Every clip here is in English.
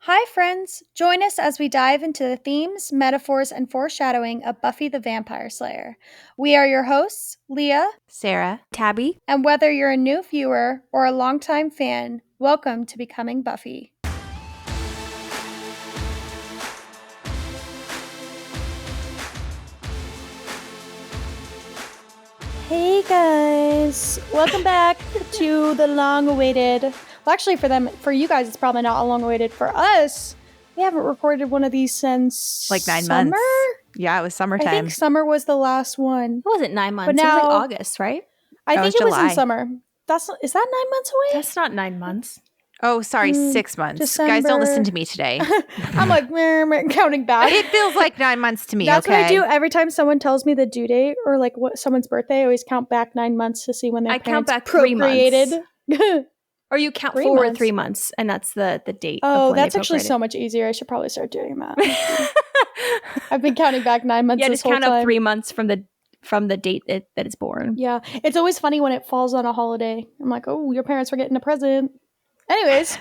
Hi, friends! Join us as we dive into the themes, metaphors, and foreshadowing of Buffy the Vampire Slayer. We are your hosts, Leah, Sarah, Tabby, and whether you're a new viewer or a longtime fan, welcome to Becoming Buffy. Hey guys! Welcome back to the long-awaited... Well, actually, for you guys, it's probably not long-awaited. For us, we haven't recorded one of these since... like 9 summer? months. Yeah, it was summertime. I think summer was the last one. It wasn't 9 months. But It was now- like August, right? I think it was in July. summer. Is that 9 months away? That's not 9 months. Oh, sorry, 6 months. December. Guys, don't listen to me today. I'm like counting back. It feels like 9 months to me, That's okay? what I do every time someone tells me the due date or like what someone's birthday. I always count back 9 months to see when their I count parents back 3 months. procreated. Or you count 3 forward months. 3 months, and that's the date. Oh, of when that's they actually procreated. so much easier. I should probably start doing that. I've been counting back 9 months. Yeah, this just whole count time. up 3 months from the date that it's born. Yeah, it's always funny when it falls on a holiday. I'm like, oh, your parents were getting a present. Anyways,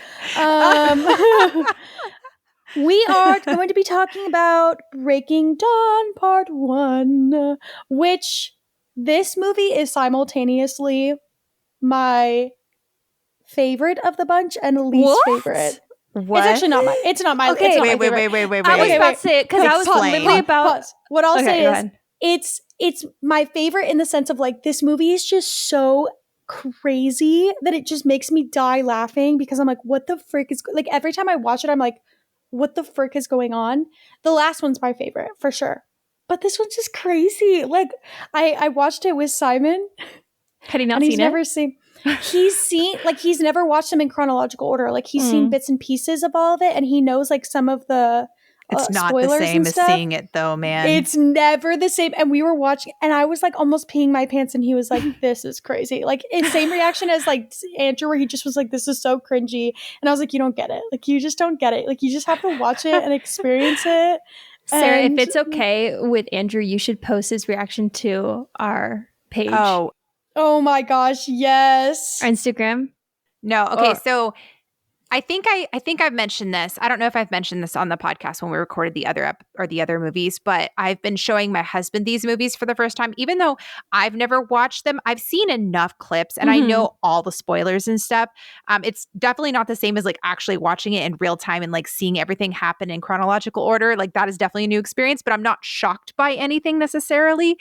we are going to be talking about Breaking Dawn Part 1, which this movie is simultaneously my favorite of the bunch and least favorite. What? It's actually not my. It's not my. Okay, it's not my Wait. favorite. I was Okay, about wait. to say it because I was Explain. literally about. Pause. What I'll Okay, say go is ahead. it's my favorite in the sense of like this movie is just so crazy that it just makes me die laughing because I'm like, what the frick is like every time I watch it, I'm like, what the frick is going on? The last one's my favorite for sure. But this one's just crazy. Like I watched it with Simon. Had he not And seen he's it? never seen he's never watched them in chronological order. Like he's seen bits and pieces of all of it and he knows like some of the It's not spoilers the same and as stuff. seeing it, though, man. It's never the same. And we were watching and I was like almost peeing my pants and he was like, this is crazy. Like same reaction as like Andrew where he just was like, this is so cringy. And I was like, you don't get it. Like you just don't get it. Like you just have to watch it and experience it. Sarah, And- if it's okay with Andrew, you should post his reaction to our page. Oh my gosh, yes. Our Instagram. No. Okay, Or- so I think I've mentioned this. I don't know if I've mentioned this on the podcast when we recorded the other movies, but I've been showing my husband these movies for the first time. Even though I've never watched them, I've seen enough clips and I know all the spoilers and stuff. It's definitely not the same as like actually watching it in real time and like seeing everything happen in chronological order. Like that is definitely a new experience, but I'm not shocked by anything necessarily.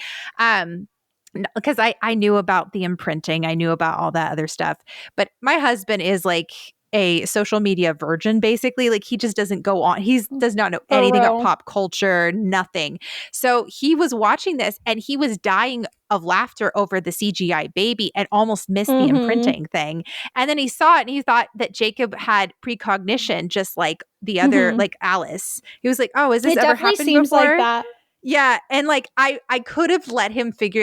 Because I knew about the imprinting, I knew about all that other stuff, but my husband is like a social media virgin, basically. Like he just doesn't go on. He does not know anything about pop culture, nothing. So he was watching this and he was dying of laughter over the CGI baby and almost missed the imprinting thing. And then he saw it and he thought that Jacob had precognition, just like the other, like Alice. He was like, "Oh, has this it ever definitely happened seems before?" like that. Yeah, and like I could have let him figure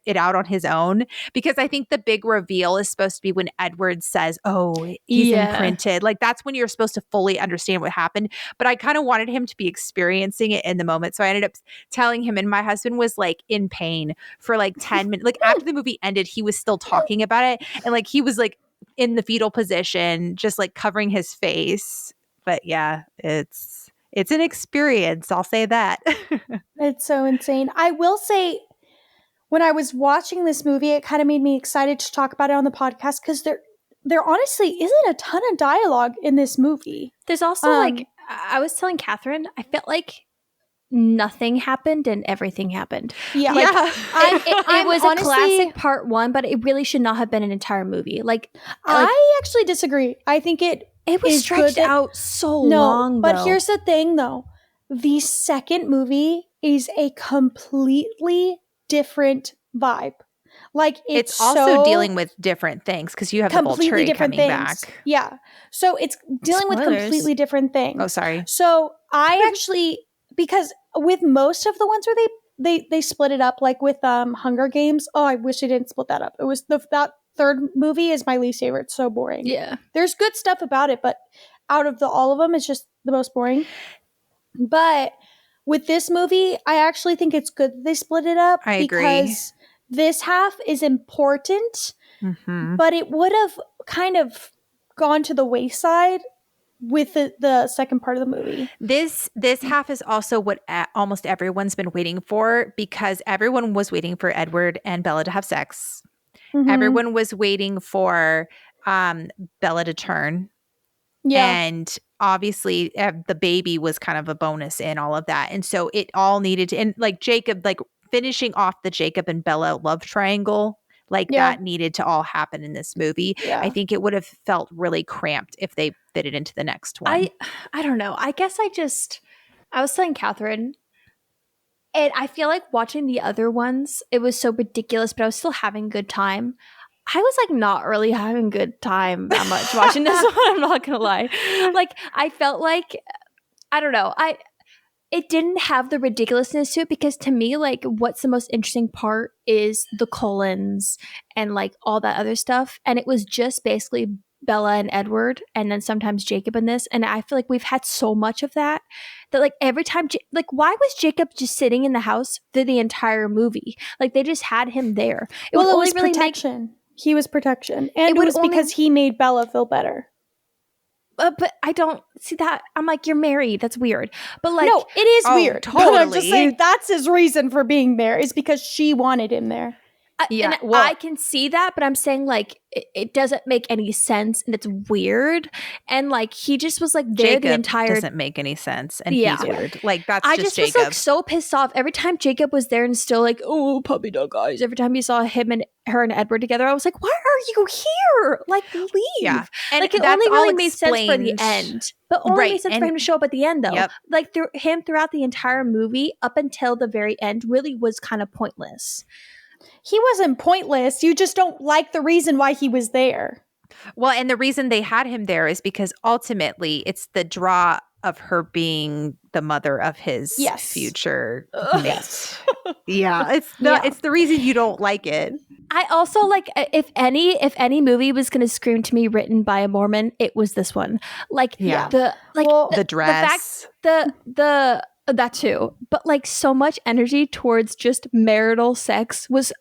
it out on his own because I think the big reveal is supposed to be when Edward says, "Oh, he's imprinted." Like that's when you're supposed to fully understand what happened. But I kind of wanted him to be experiencing it in the moment, so I ended up telling him. And my husband was like in pain for like 10 minutes. Like after the movie ended, he was still talking about it, and like he was like in the fetal position, just like covering his face. But yeah, it's an experience. I'll say that. It's so insane. I will say, when I was watching this movie, it kind of made me excited to talk about it on the podcast because there honestly isn't a ton of dialogue in this movie. There's also like, I was telling Catherine, I felt like nothing happened and everything happened. Yeah. Like, Yeah. it was honestly, a classic part 1, but it really should not have been an entire movie. Like I actually disagree. I think it was is stretched good that- out so long. But though. here's the thing, though. The second movie is a completely different vibe. Like it's also so dealing with different things because you have the completely Volturi different coming things. back. Yeah. So it's dealing with Spoilers. completely different things. Oh, sorry. So I actually, because with most of the ones where they split it up, like with Hunger Games. Oh, I wish they didn't split that up. It was that third movie is my least favorite. It's so boring. Yeah. There's good stuff about it, but out of all of them, it's just the most boring. But with this movie, I actually think it's good that they split it up. I agree. Because this half is important, Mm-hmm. but it would have kind of gone to the wayside with the second part of the movie. This half is also what almost everyone's been waiting for, because everyone was waiting for Edward and Bella to have sex. Mhm. Everyone was waiting for Bella to turn. Yeah. And obviously the baby was kind of a bonus in all of that. And so it all needed to, and like Jacob, like finishing off the Jacob and Bella love triangle, like Yeah. that needed to all happen in this movie. Yeah. I think it would have felt really cramped if they fit it into the next one. I don't know. I guess I was telling Catherine, and I feel like watching the other ones, it was so ridiculous, but I was still having a good time. I was like not really having a good time that much watching this one. I'm not gonna lie. Like I felt like, I don't know. It didn't have the ridiculousness to it, because to me, like, what's the most interesting part is the Cullens and like all that other stuff. And it was just basically Bella and Edward, and then sometimes Jacob in this. And I feel like we've had so much of that like every time, like, why was Jacob just sitting in the house through the entire movie? Like they just had him there. It was protection. He was protection, and it was because he made Bella feel better. But I don't see that. I'm like, you're married. That's weird. But like, no, it is weird. Totally. I'm just saying that's his reason for being there, is because she wanted him there. I can see that, but I'm saying like it doesn't make any sense, and it's weird. And like he just was like there Jacob the entire doesn't make any sense, and he's weird. Like that's I just was Jacob. like so pissed off every time Jacob was there, and still like, oh, puppy dog guys. Every time you saw him and her and Edward together, I was like, why are you here? Like leave. Yeah, and like it only really made sense for the end, but only made sense for him to show up at the end though. Yep. Like him throughout the entire movie up until the very end really was kind of pointless. He wasn't pointless. You just don't like the reason why he was there. Well, and the reason they had him there is because ultimately it's the draw of her being the mother of his future mate. Yeah, it's the reason you don't like it. I also like if any movie was going to scream to me written by a Mormon, it was this one. Like the dress, the that too, but like so much energy towards just marital sex was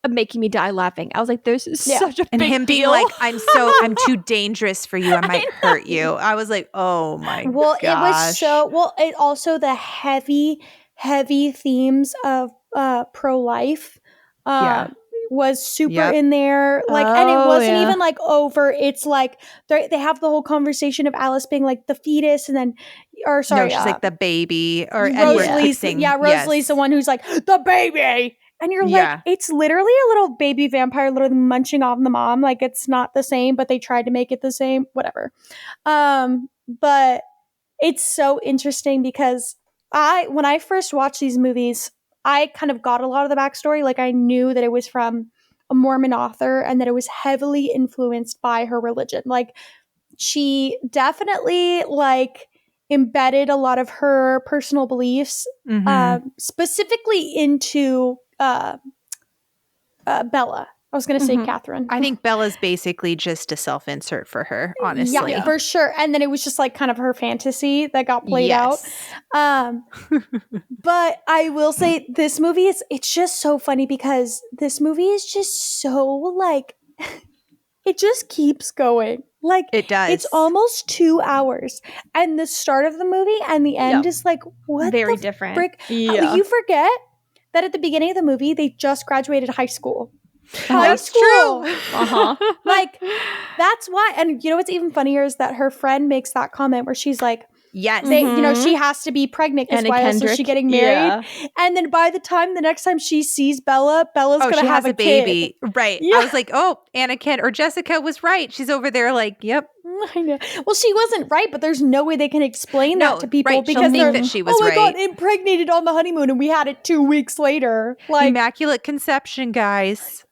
making me die laughing. I was like, "There's such a and big him being deal. like, I'm too dangerous for you. I might hurt you." I was like, "Oh my god!" Well, it was so well. It also the heavy themes of pro-life. Was super in there, like, and it wasn't even like over. It's like they have the whole conversation of Alice being like the fetus, and then, or sorry, no, she's like the baby, or Rosalie's, Rosalie's the one who's like the baby, and you're like, it's literally a little baby vampire literally munching on the mom. Like it's not the same, but they tried to make it the same. Whatever, but it's so interesting because when I first watched these movies, I kind of got a lot of the backstory. Like I knew that it was from a Mormon author and that it was heavily influenced by her religion. Like she definitely like embedded a lot of her personal beliefs, specifically into Bella. I was going to say Catherine. I think Bella's basically just a self-insert for her, honestly. Yeah, for sure. And then it was just like kind of her fantasy that got played out. But I will say this movie it's just so funny because this movie is just so like, it just keeps going. Like it does. It's almost 2 hours. And the start of the movie and the end is like, what very the different. Frick? Yeah. You forget that at the beginning of the movie, they just graduated high school. That's true. Like that's why. And you know what's even funnier is that her friend makes that comment where she's like, yes, you know, she has to be pregnant because why else is she getting married? And then by the time the next time she sees Bella's gonna have a baby. Kid. Right. I was like, oh, Anakin or Jessica was right. She's over there like, yep. I know. Well, she wasn't right, but there's no way they can explain that to people because they're that she was oh my right. God, impregnated on the honeymoon and we had it 2 weeks later. Like immaculate conception, guys.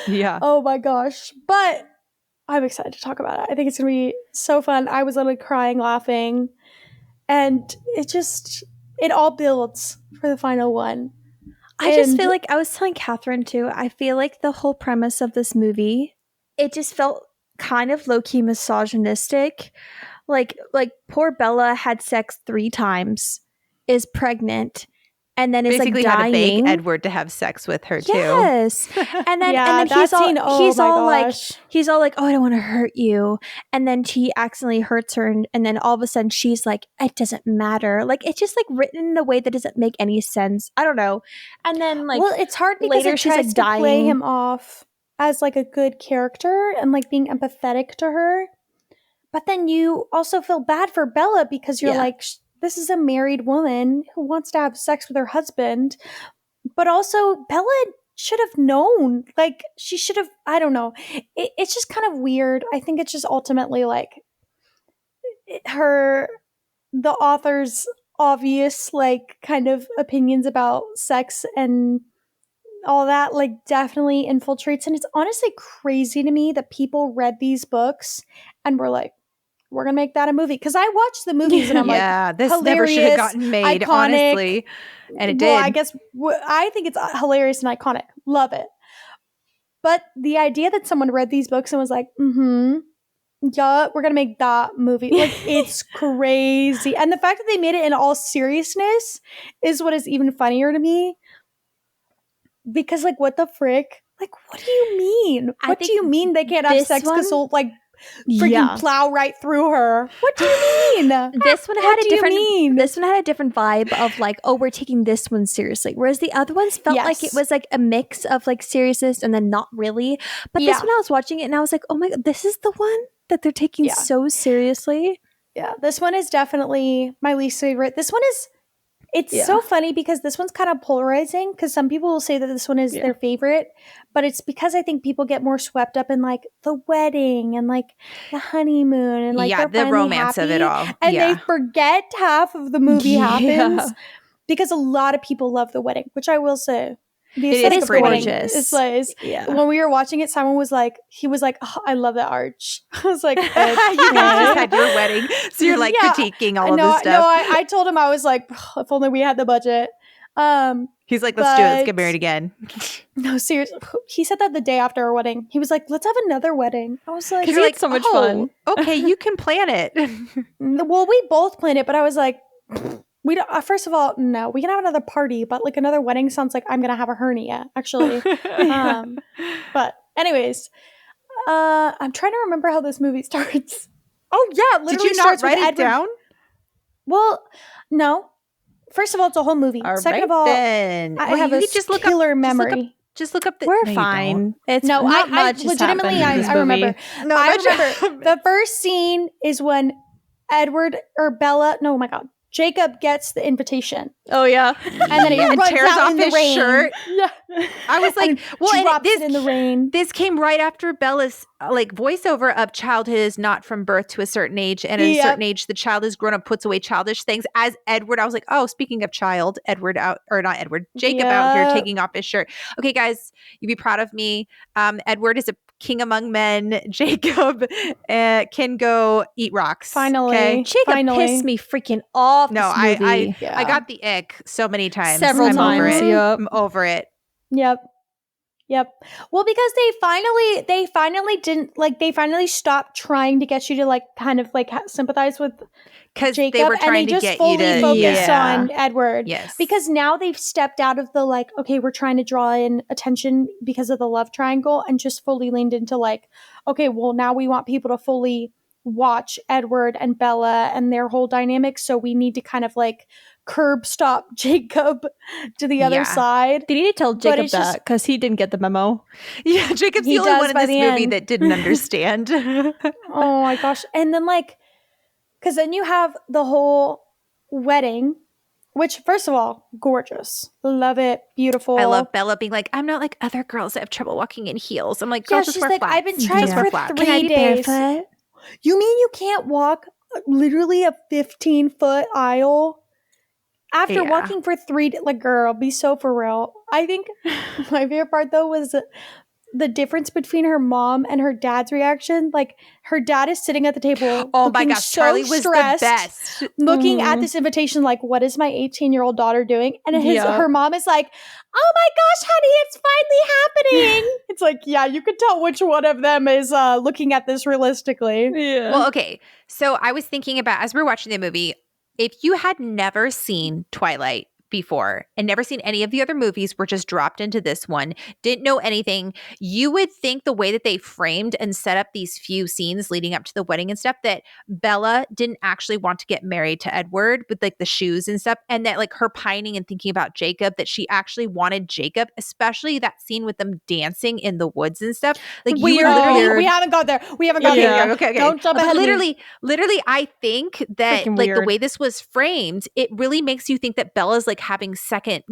Yeah. Oh my gosh. But I'm excited to talk about it. I think it's going to be so fun. I was literally crying, laughing. And it all builds for the final one. I just feel like, I was telling Catherine too, I feel like the whole premise of this movie, it just felt kind of low-key misogynistic. Like poor Bella had sex 3 times, is pregnant, and then is basically like had to beg dying. Edward to have sex with her too. Yes. And then Yeah, and then that he's all scene, oh he's my all gosh. like, oh, I don't want to hurt you. And then he accidentally hurts her, and then all of a sudden she's like, it doesn't matter. Like, it's just like written in a way that doesn't make any sense. I don't know. And then like, well, it's hard because later it she's, tries like, to play dying. him off as like a good character and like being empathetic to her. But then you also feel bad for Bella because you're Yeah. like, this is a married woman who wants to have sex with her husband. But also, Bella should have known. Like, she should have, I don't know. It's just kind of weird. I think it's just ultimately like the author's obvious, like, kind of opinions about sex and all that, like, definitely infiltrates. And it's honestly crazy to me that people read these books and were like, we're gonna make that a movie. Because I watched the movies and I'm like, this hilarious, never should have gotten made, iconic. honestly. And it Well, did. I guess I think it's hilarious and iconic. Love it. But the idea that someone read these books and was like, yeah, we're gonna make that movie. Like, it's crazy. And the fact that they made it in all seriousness is what is even funnier to me. Because, like, what the frick? Like, what do you mean? I What do think you mean they can't have this sex because one- he'll, like, freaking plow right through her? What do you mean? This one had What a do you different. mean? This one had a different vibe of like, oh, we're taking this one seriously, whereas the other ones felt like it Yes. was like a mix of like seriousness and then not really. But this Yeah. one, I was watching it and I was like, oh my god, this is the one that they're taking Yeah. so seriously. Yeah, this one is definitely my least favorite. This one is, it's so funny because this one's kind of polarizing because some people will say that this one is their favorite, but it's because I think people get more swept up in like the wedding and like the honeymoon and like yeah, they're the finally romance of happy, it all. and yeah. they forget half of the movie Yeah. happens because a lot of people love the wedding, which I will say. The It is aesthetic of the wedding gorgeous. is nice. Yeah. When we were watching it, Simon was like, oh, I love that arch. I was like, You guys just had your wedding, so you're like Yeah. critiquing all of no, this stuff. No, I told him, I was like, if only we had the budget. He's like, let's do it. Let's get but- married again. No, seriously. He said that the day after our wedding. He was like, let's have another wedding. I was like, Because we had so much fun. Okay, you can plan it. well, we both planned it, but I was like, we don't. First of all, no, we can have another party, but like another wedding sounds like I'm gonna have a hernia, actually. But anyways, I'm trying to remember how this movie starts. Oh yeah, literally Did you not starts with write it Edward. down? Well, no. First of all, it's a whole movie. All Second right, of all, then. I Well, have you a could just look killer up, memory. Just look up the. We're No, you fine. It's No, not I much. has legitimately, happened in this I remember. movie. No, I much- remember the first scene is when Edward or Bella, no, oh my God, Jacob gets the invitation. Oh yeah. And then he And runs tears out off in the his rain. shirt. Yeah. I was like, And well, and drops this it in the rain. This came right after Bella's like voiceover of childhood is not from birth to a certain age, and at a Yep. certain age, the child is grown up, puts away childish things. As Edward, I was like, oh, speaking of child, Edward out or not Edward, Jacob out here Yep. taking off his shirt. Okay, guys, you'd be proud of me. Edward is a king among men. Jacob can go eat rocks. Finally. okay? Jacob Finally. pissed me freaking off. No, this movie. I Yeah. got the ick so many times. Several I'm over times. it. Yep. I'm over it. Yep. Well, because they finally stopped trying to get you to like kind of like sympathize with Because Jacob, they were and trying they to just get fully you to focused yeah. on Edward. Yes. Because now they've stepped out of the like, okay, we're trying to draw in attention because of the love triangle and just fully leaned into like, okay, well, now we want people to fully watch Edward and Bella and their whole dynamic. So we need to kind of like curb stop Jacob to the other Yeah. side. They need to tell Jacob it's just- that because he didn't get the memo. Yeah, Jacob's He the only does one in by this the movie end. that didn't understand. Oh my gosh. And then like, because then you have the whole wedding, which first of all, gorgeous. Love it. Beautiful. I love Bella being like, I'm not like other girls that have trouble walking in heels. I'm like, Yeah, girls just she's wear like, flats. I've been Just trying wear for flats. 3 days. You mean you can't walk literally a 15-foot aisle after Yeah. walking for 3 days? Like, girl, be so for real. I think my favorite part though was the difference between her mom and her dad's reaction. Like, her dad is sitting at the table. Oh my looking gosh, so Charlie was stressed, the best. looking at this invitation like, what is my 18-year-old daughter doing? And her mom is like, oh my gosh, honey, it's finally happening. It's like, yeah, you could tell which one of them is looking at this realistically. Yeah. Well, okay. So I was thinking about, as we're watching the movie, if you had never seen Twilight before and never seen any of the other movies, were just dropped into this one, didn't know anything, you would think the way that they framed and set up these few scenes leading up to the wedding and stuff, that Bella didn't actually want to get married to Edward with like the shoes and stuff, and that like her pining and thinking about Jacob, that she actually wanted Jacob, especially that scene with them dancing in the woods and stuff. Like we haven't got there. We haven't got there. Okay. Don't jump ahead. Literally, I think that Freaking like weird. the way this was framed, it really makes you think that Bella's like having second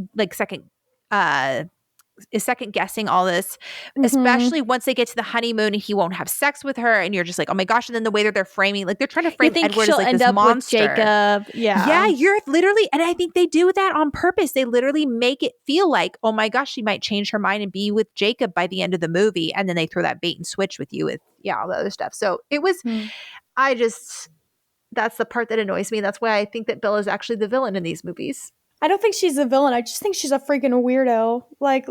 guessing all this, especially once they get to the honeymoon and he won't have sex with her, and you're just like, oh my gosh. And then the way that they're framing, like they're trying to frame Edward as like end this up monster. with Jacob. Yeah, you're literally, and I think they do that on purpose. They literally make it feel like, oh my gosh, she might change her mind and be with Jacob by the end of the movie, and then they throw that bait and switch with you with all the other stuff. So it was, that's the part that annoys me. That's why I think that Bella's actually the villain in these movies. I don't think she's a villain. I just think she's a freaking weirdo. Like,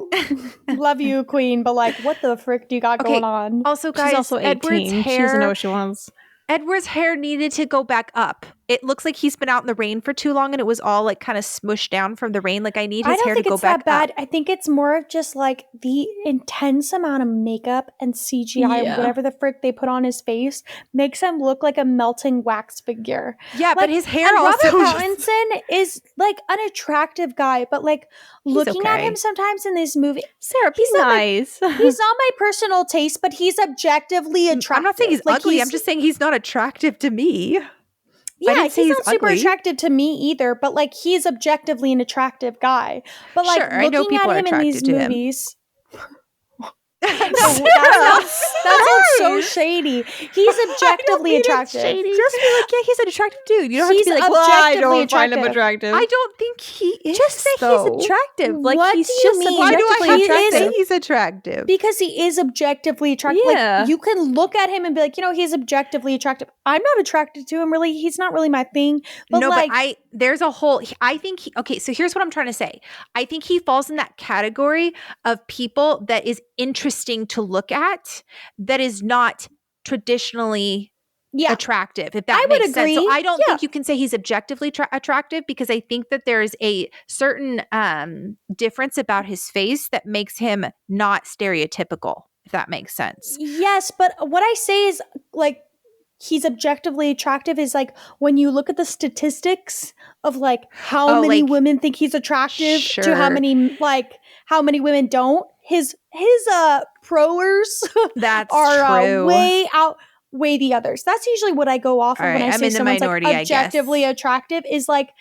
love you, queen, but like, what the frick do you got going on? Also, guys, she's also 18. Edward's hair, she doesn't know what she wants. Edward's hair needed to go back up. It looks like he's been out in the rain for too long and it was all like kind of smushed down from the rain. Like I need his hair to go back up. I think it's more of just like the intense amount of makeup and CGI, whatever the frick they put on his face, makes him look like a melting wax figure. Yeah, like, but his hair and also. Robert Pattinson is like an attractive guy, but like looking at him sometimes in this movie, Sarah, he's nice. He's not my personal taste, but he's objectively attractive. I'm not saying he's ugly. I'm just saying he's not attractive to me. Yeah, he's not super attractive to me either, but like he's objectively an attractive guy. But like looking at him in these movies, that sounds so shady. He's objectively attractive. Just be like, yeah, he's an attractive dude. You don't have to be like, well, I don't find him attractive. I don't think he is. Just say he's attractive. Like, what he's do you just mean? Why do I have attractive. to say he's attractive? Because he is objectively attractive. Yeah. Like, you can look at him and be like, he's objectively attractive. I'm not attracted to him, really. He's not really my thing. But no, like, but there's a whole, I think, so here's what I'm trying to say. I think he falls in that category of people that is interesting to look at, that is not traditionally attractive, if that makes sense. So I don't think you can say he's objectively attractive, because I think that there's a certain difference about his face that makes him not stereotypical, if that makes sense. Yes, but what I say is like, he's objectively attractive is like when you look at the statistics of like how many women think he's attractive to how many women don't. His proers outweigh the others. That's usually what I go off of when I say someone's like objectively attractive. Is like,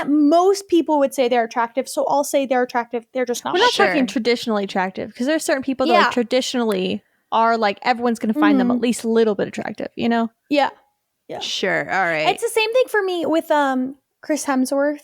most people would say they're attractive, so I'll say they're attractive. They're just not. We're not talking traditionally attractive, because there are certain people that like traditionally are like, everyone's going to find them at least a little bit attractive, Yeah. Sure. All right. It's the same thing for me with Chris Hemsworth,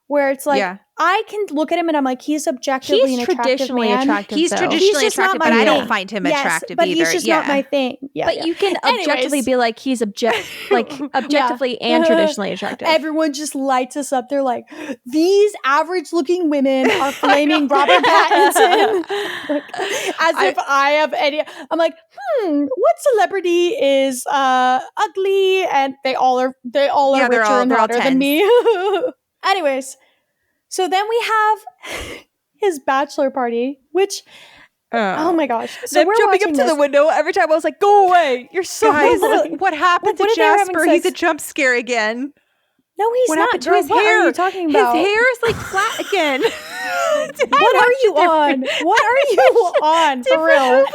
where it's like, I can look at him and I'm like, he's objectively an attractive man. He's traditionally attractive, but I don't find him attractive but either. He's just not my thing. But you can objectively be like, he's objectively and traditionally attractive. Everyone just lights us up. They're like, these average looking women are flaming Robert Pattinson. As if I have any. I'm like, what celebrity is ugly? And they all are richer and hotter than me. Anyways, so then we have his bachelor party, which, oh my gosh. So we're jumping up to the window every time. I was like, go away. You're so guys, what happened to Jasper? He's a jump scare again. No, he's not. What happened to his hair? What are you talking about? His hair is like flat again. What are you on? What are you on? For real.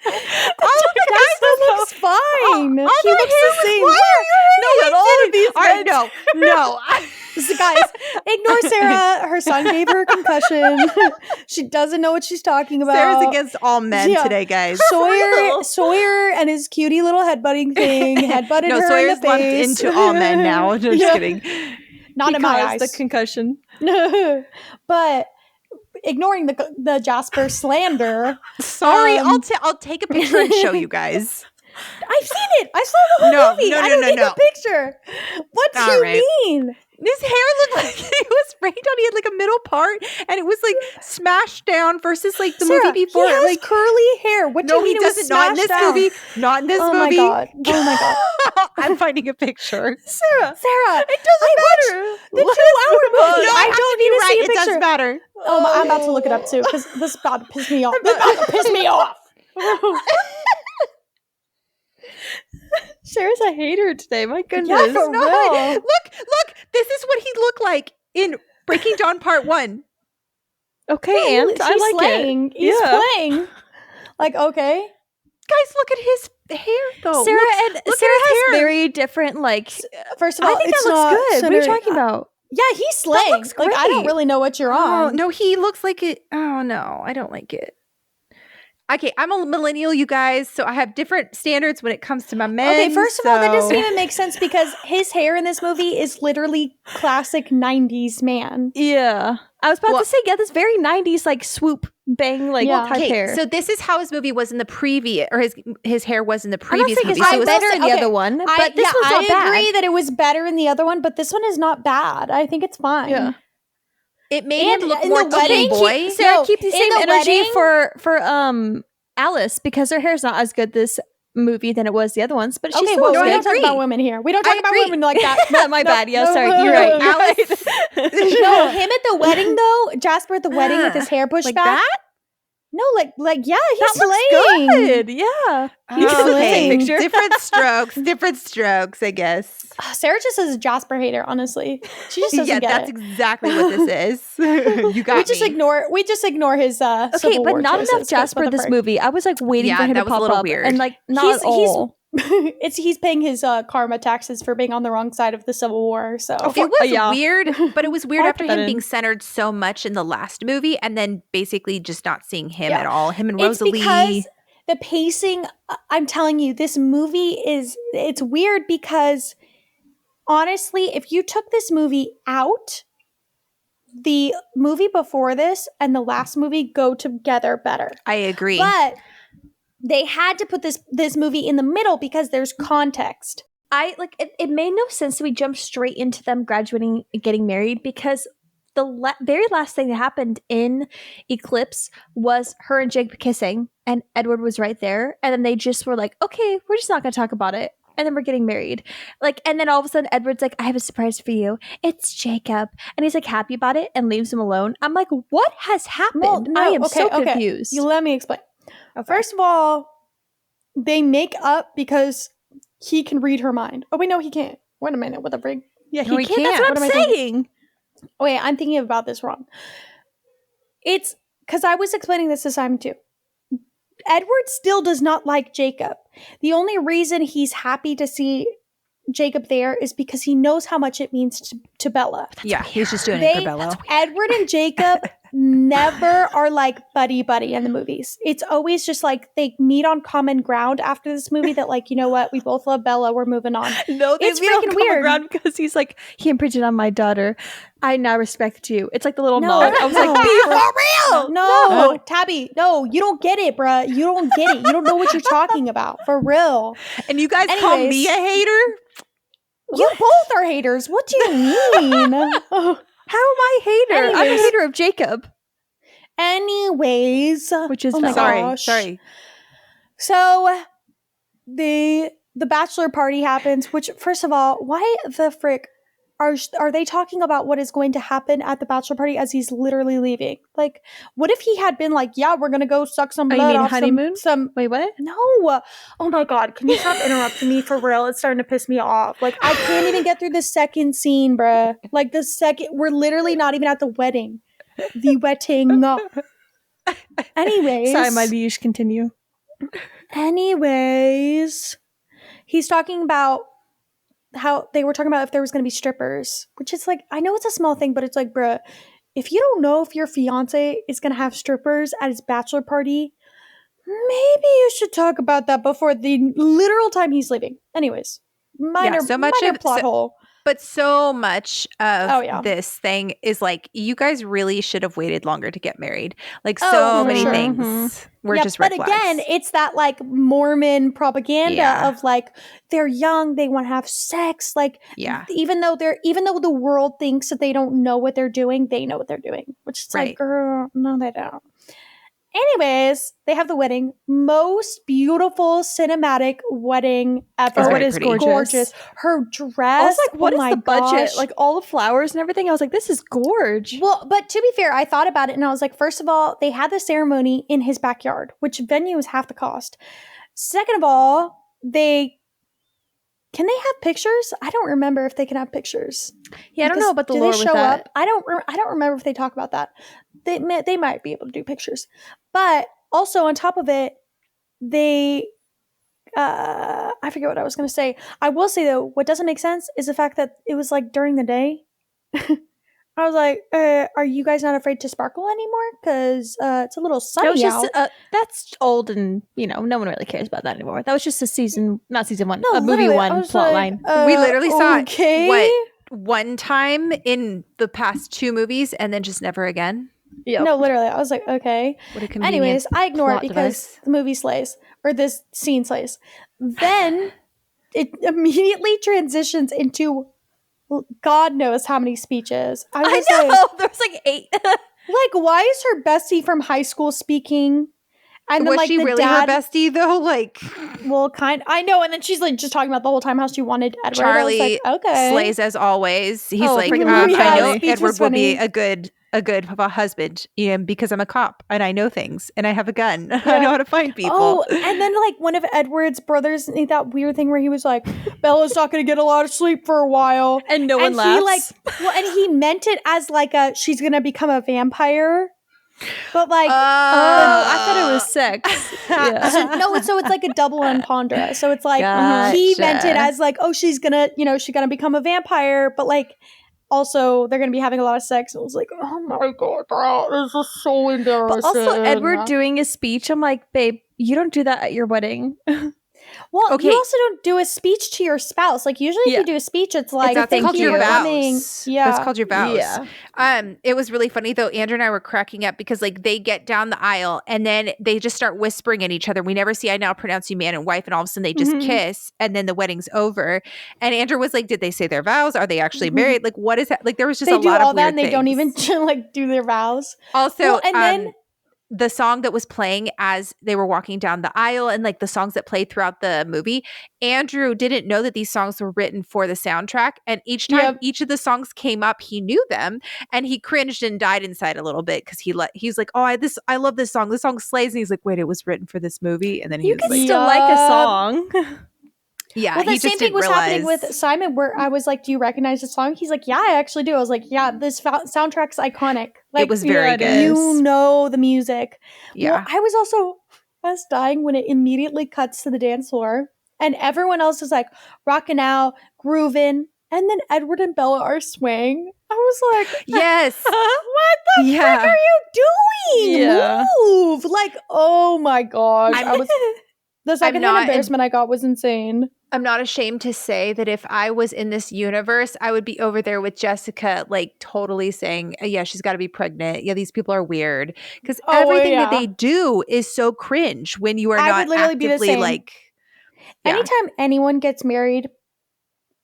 The guy looks fine. He looks the same. No. So guys, ignore Sarah. Her son gave her a concussion. She doesn't know what she's talking about. Sarah's against all men today, guys. Sawyer and his cutie little headbutting thing headbutted her Sawyer's in the face. lumped into all men now. Just kidding. Not in my eyes. The concussion. But ignoring the Jasper slander. Sorry, I'll take a picture and show you guys. I've seen it. I saw the whole movie. I don't need a picture. What do you mean? His hair looked like it was rained on. He had like a middle part, and it was like smashed down versus like the Sarah, movie before. He has like curly hair. What do no, you mean he it was doesn't. Not in this smashed movie. down? Not in this Oh movie. my god. Oh my god. I'm finding a picture. Sarah, It doesn't matter. The 2-hour movie. No, I don't need to right. see a It picture. does matter. Oh, I'm about to look it up too because this is about to piss me off. This is about to piss me off. Sarah's a hater today. My goodness. Yeah, for No, real. look. This is what he looked like in Breaking Dawn Part 1. Okay, and I he's like slaying. it. He's Yeah. playing. Like, okay. Guys, look at his hair though. Sarah look and at Sarah his has hair. very different like. First of all, I think it's that not looks good. What are you centered- talking about? Yeah, he's slaying. looks Like, I don't great. really know what you're Oh, on. no, he looks like it. Oh, no, I don't like it. Okay, I'm a millennial, you guys, so I have different standards when it comes to my men. Okay, first of all, that doesn't so- even make sense because his hair in this movie is literally classic 90s man. Yeah, I was about Well- to say this very '90s like swoop bang like Yeah. type Okay, hair. so this is how his movie was in the previous, or his hair was in the I'm not previous saying movie. it's So not it was better in the okay, other one, but this one's I not bad. agree that it was better in the other one, but this one is not bad. I think it's fine. Yeah. it made And him look in more the teen wedding, boy. Sarah, No, keep the in same the energy wedding- for Alice because her hair's not as good this movie than it was the other ones, but she's Okay, still well, No, we I don't talk agree. about women here. We don't I talk about agree. women like that. my No, bad. Yeah, no, sorry. no, You're right. no, You're right. No, him at the wedding though, Jasper at the wedding with his hair pushed Like back. that? No, like yeah, he's That looks slaying. good. Yeah. You can look at Okay. the picture. different strokes, I guess. Sarah just is a Jasper hater, honestly. She just doesn't Yeah, get that's it. exactly what this is. You got We just me. ignore his Okay, Civil but War not choices. enough That's Jasper what the this frick. movie. I was like waiting Yeah, for him that to was a pop little up weird. and like not He's- at all. He's paying his karma taxes for being on the wrong side of the Civil War. So It was yeah. weird, but it was weird I'll after put that him in. being centered so much in the last movie and then basically just not seeing him Yeah. at all. Him and it's Rosalie. because the pacing. I'm telling you, this movie it's weird because honestly, if you took this movie out, the movie before this and the last movie go together better. I agree. But they had to put this movie in the middle because there's context. I like it made no sense that we jumped straight into them graduating and getting married because the very last thing that happened in Eclipse was her and Jacob kissing and Edward was right there and then they just were like, okay, we're just not going to talk about it. And then we're getting married. Like, and then all of a sudden Edward's like, I have a surprise for you. It's Jacob. And he's like happy about it and leaves him alone. I'm like, what has happened? Well, no, I am okay, so okay. confused. You let me explain. First of all, they make up because he can read her mind. Oh wait, no, he can't. Wait a minute, what the frig? Yeah, No, he That's can't. what What I'm am I thinking? saying. Oh wait, I'm thinking about this wrong. It's because I was explaining this to Simon too. Edward still does not like Jacob. The only reason he's happy to see Jacob there is because he knows how much it means to Bella. yeah, he's just doing it for They, Bella. Edward and Jacob never are like buddy in the movies. It's always just like they meet on common ground after this movie that like, you know what, we both love Bella, we're moving on. No, It's meet on freaking common weird. ground because he's like, he imprinted on my daughter. I now respect you. It's like the little No, nod. I was like, no, be for- for real. No, Tabby, no, you don't get it, bruh. You don't get it. You don't know what you're talking about. For real. And you guys call Anyways. me a hater? You both are haters. What do you mean? How am I a hater? I'm a Anyways. hater of Jacob. Anyways, Which is oh my fine. gosh. Sorry. So the bachelor party happens, which first of all, why the frick are they talking about what is going to happen at the bachelor party as he's literally leaving? Like, what if he had been like, yeah, we're gonna go suck some Oh, blood you mean off honeymoon? some Wait, what? no. Oh my god, can you stop interrupting me for real? It's starting to piss me off. Like, I can't even get through the second scene, bruh. Like we're literally not even at the wedding. The wedding. Anyways. Sorry, my liege. Continue. Anyways, he's talking about how they were talking about if there was going to be strippers, which is like, I know it's a small thing, but it's like, bruh, if you don't know if your fiance is going to have strippers at his bachelor party, maybe you should talk about that before the literal time he's leaving. Anyways, minor so much minor of- plot so- hole. But so much of Oh, yeah. this thing is like, you guys really should have waited longer to get married. Like, Oh, so for many sure. things were Yeah, just red but flags. again, it's that like Mormon propaganda Yeah. of like they're young, they want to have sex. Like, Yeah. even though the world thinks that they don't know what they're doing, they know what they're doing. Which is Right. like, girl, no, they don't. Anyways, they have the wedding. Most beautiful cinematic wedding ever. It's Oh, very it is pretty. gorgeous. Her dress. I was like, what oh is my the budget? gosh. Like all the flowers and everything. I was like, this is gorge. Well, but to be fair, I thought about it and I was like, first of all, they had the ceremony in his backyard, which venue is half the cost. Second of all, can they have pictures? I don't remember if they can have pictures. Yeah, I don't Because know about the do lore they with show that. up? I don't remember if they talk about that. They might be able to do pictures. But also on top of it, they I forget what I was going to say. I will say though, what doesn't make sense is the fact that it was like during the day. I was like, are you guys not afraid to sparkle anymore? Because it's a little sunny That was just out. that's old, and no one really cares about that anymore. That was just not season one, No, a movie literally, I one was plot like, line. We literally saw it, okay. one time in the past 2 movies and then just never again. Yep. No, literally, I was like, okay. What a convenient Anyways, I ignore it plot because device. the movie slays, or this scene slays. Then it immediately transitions into God knows how many speeches. I was I know like, there was like 8. why is her bestie from high school speaking? And then Was like she the really dad, her bestie though? Like, well, I know. And then she's like just talking about the whole time how she wanted Edward. Charlie I was like, okay. slays as always. He's Oh, like, freaking I yeah, know his speech Edward was will be funny. a good husband, because I'm a cop and I know things and I have a gun. I Yeah. know how to find people. Oh, and then like one of Edward's brothers, that weird thing where he was like, Bella's not going to get a lot of sleep for a while. And no one He laughs. and he meant it as like she's going to become a vampire. But like, I thought it was sex. Yeah. so it's like a double entendre. So it's like he meant it Gotcha. as like, oh, she's gonna become a vampire, but like also they're gonna be having a lot of sex. And it was like, oh my god, this is so embarrassing. But also Edward doing his speech, I'm like, babe, you don't do that at your wedding. Well, Okay. you also don't do a speech to your spouse. Like usually if Yeah. you do a speech, it's like That's thank called you your for coming. vows. Yeah. That's called your vows. Yeah. It was really funny though. Andrew and I were cracking up because like they get down the aisle and then they just start whispering at each other. We never see I now pronounce you man and wife, and all of a sudden they just kiss and then the wedding's over. And Andrew was like, did they say their vows? Are they actually married? Like what is that? Like there was just they a do lot all of that weird and they things. don't even like do their vows. Also, Well, and then the song that was playing as they were walking down the aisle and like the songs that played throughout the movie, Andrew didn't know that these songs were written for the soundtrack. And each time each of the songs came up, he knew them and he cringed and died inside a little bit because he's like, oh, I love this song. This song slays. And he's like, wait, it was written for this movie. And then he You was can like, still like a song. yeah, well, the he same just thing didn't was realize. happening with Simon, where I was like, "Do you recognize the song?" He's like, "Yeah, I actually do." I was like, "Yeah, this soundtrack's iconic. Like, It was very it good. You know the music." Yeah. Well, I was dying when it immediately cuts to the dance floor, and everyone else is like rocking out, grooving, and then Edward and Bella are swaying. I was like, Yes. "What the frick are you doing? Yeah. Move!" Like, oh my gosh, the second not embarrassment I got was insane. I'm not ashamed to say that if I was in this universe, I would be over there with Jessica, like totally saying, yeah, she's got to be pregnant. Yeah, these people are weird. Because everything that they do is so cringe when you are I not would literally be the actively same. like. Yeah. Anytime anyone gets married,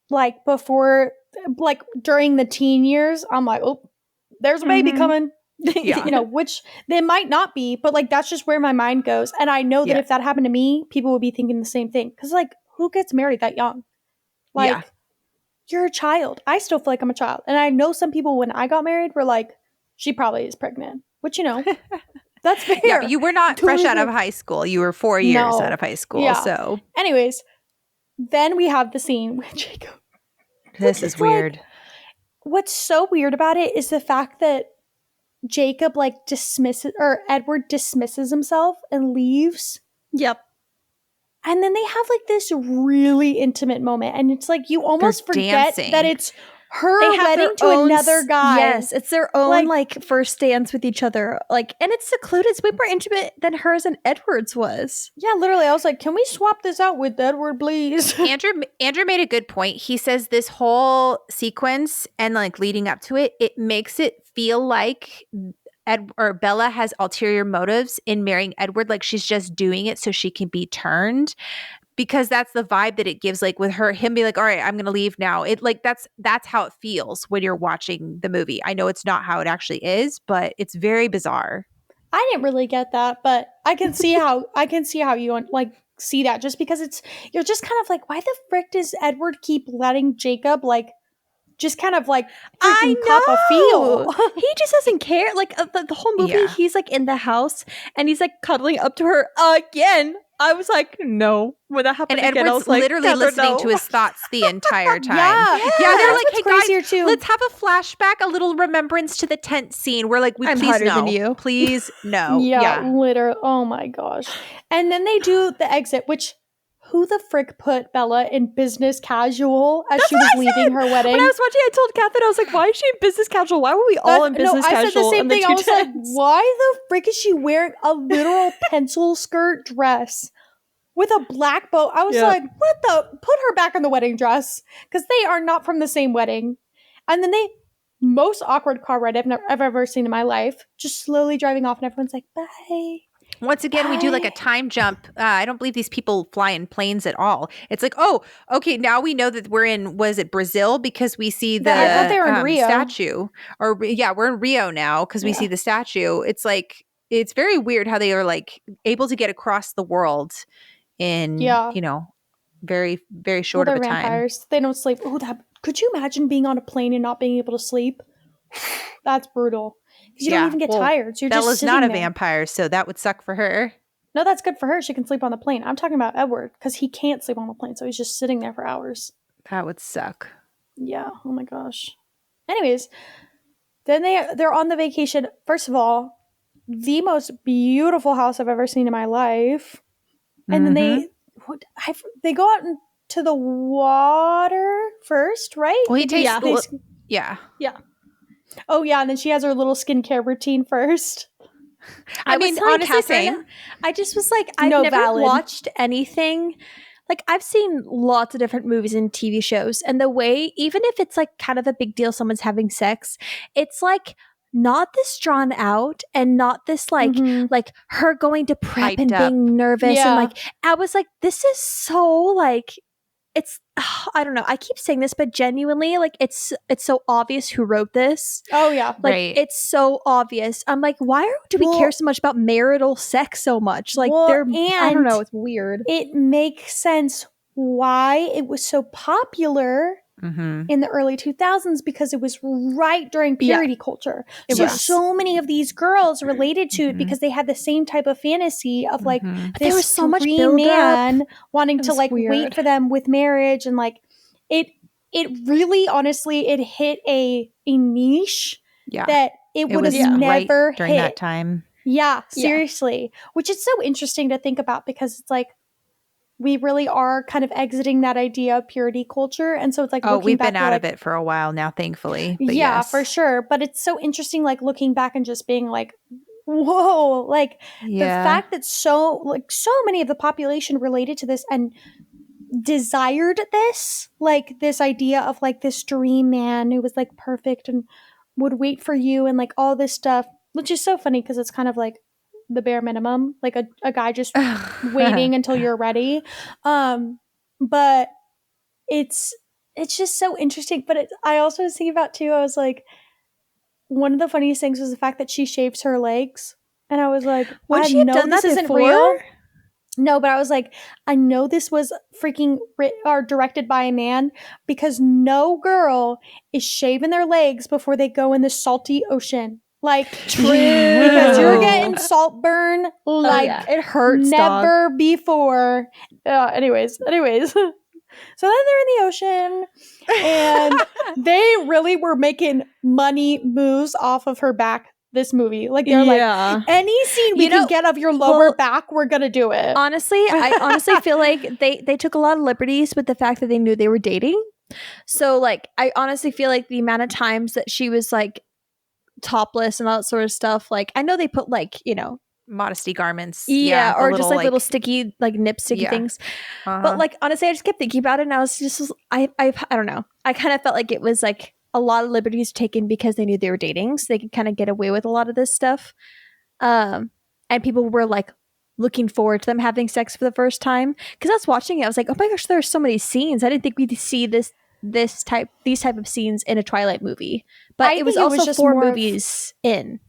like before, like during the teen years, I'm like, oh, there's a baby coming. Yeah. Which they might not be, but like that's just where my mind goes. And I know that if that happened to me, people would be thinking the same thing. Because like, who gets married that young? Like, you're a child. I still feel like I'm a child. And I know some people when I got married were like, she probably is pregnant. Which, that's fair. Yeah, but you were not fresh out of high school. You were 4 years No. out of high school. Yeah. So Anyways, then we have the scene with Jacob. this is weird. Like, what's so weird about it is the fact that Jacob Edward dismisses himself and leaves. Yep. And then they have like this really intimate moment. And it's like you almost forget dancing. that it's her wedding to another guy. Yes, it's their own like first dance with each other. Like, and it's secluded. It's way more intimate than hers and Edward's was. Yeah, literally. I was like, can we swap this out with Edward, please? Andrew made a good point. He says this whole sequence and like leading up to it, it makes it feel like Bella has ulterior motives in marrying Edward. Like she's just doing it so she can be turned. Because that's the vibe that it gives, like with him be like, all right, I'm going to leave now. It like, that's how it feels when you're watching the movie. I know it's not how it actually is, but it's very bizarre. I didn't really get that, but I can see how you like see that just because you're just kind of like, why the frick does Edward keep letting Jacob like just kind of like freaking cop a feel? He just doesn't care. Like the whole movie, he's like in the house and he's like cuddling up to her again. I was like, no. When that happened and again, Edward's I was like, listening to his thoughts the entire time. Yeah, they're like, hey guys, too. let's have a flashback, a little remembrance to the tent scene. We're like, I'm please harder no, than you. please no. Yeah, literally. Oh my gosh. And then they do the exit, which who the frick put Bella in business casual as she was leaving her wedding? When I was watching, I told Catherine, I was like, why is she in business casual? Why were we all in business casual? I said the same thing. I was like, why the frick is she wearing a literal pencil skirt dress with a black bow? I was like, what the? Put her back in the wedding dress because they are not from the same wedding. And then most awkward car ride I've ever seen in my life, just slowly driving off and everyone's like, bye. Once again, we do like a time jump. I don't believe these people fly in planes at all. It's like, oh, okay, now we know that we're in, was it Brazil? Because we see the I thought they were in Rio. statue. Or we're in Rio now because we see the statue. It's like, it's very weird how they are like able to get across the world in, very, very short of a time. Vampires. They don't sleep. Oh, could you imagine being on a plane and not being able to sleep? That's brutal. Because you don't even get tired. So you're Bella's just sitting not a there. Vampire, so that would suck for her. No, that's good for her. She can sleep on the plane. I'm talking about Edward because he can't sleep on the plane, so he's just sitting there for hours. That would suck. Yeah. Oh my gosh. Anyways, then they're on the vacation. First of all, the most beautiful house I've ever seen in my life. And then they go out into the water first, right? Well, he takes yeah. Oh yeah, and then she has her little skincare routine first. I mean, honestly, same. I just was like, I've never watched anything. Like, I've seen lots of different movies and TV shows, and the way, even if it's like kind of a big deal, someone's having sex, it's like not this drawn out and not this like her going to prep and being nervous and like I was like, this is so like it's I don't know. I keep saying this, but genuinely, like it's so obvious who wrote this. Oh yeah, like it's so obvious. I'm like, why do we care so much about marital sex so much? Like I don't know. It's weird. It makes sense why it was so popular in the early 2000s because it was right during purity culture. So many of these girls related to it because they had the same type of fantasy of like this there was so much man wanting to like wait for them with marriage, and like it really honestly it hit a niche that it would have never right during hit that time. Yeah, seriously. Which is so interesting to think about because it's like we really are kind of exiting that idea of purity culture. And so it's like, we've been out of it for a while now, thankfully. But for sure. But it's so interesting, like looking back and just being like, whoa, like the fact that so many of the population related to this and desired this, like this idea of like this dream man who was like perfect and would wait for you and like all this stuff, which is so funny because it's kind of like the bare minimum, like a guy just waiting until you're ready. But it's just so interesting. But I also was thinking about too, I was like, one of the funniest things was the fact that she shaves her legs. And I was like, would she have done that isn't before? Real. No, but I was like, I know this was freaking directed by a man because no girl is shaving their legs before they go in the salty ocean. Like, true. Because you're getting salt burn like it hurts never before. Anyways. So then they're in the ocean and they really were making money moves off of her back this movie. Like they're like, any scene we can get of your lower back, we're gonna do it. Honestly, I honestly feel like they took a lot of liberties with the fact that they knew they were dating. So like I honestly feel like the amount of times that she was like topless and all that sort of stuff, like I know they put like, you know, Modesty garments. yeah, The or just like little sticky like nip sticky Yeah. things. But like honestly, I just kept thinking about it and I was just I don't know. I kind of felt like it was like a lot of liberties taken because they knew they were dating, so they could kind of get away with a lot of this stuff. And people were like looking forward to them having sex for the first time. Because I was watching it, I was like, oh my gosh, there are so many scenes. I didn't think we'd see these type of scenes in a Twilight movie. But it was also just 4 movies in.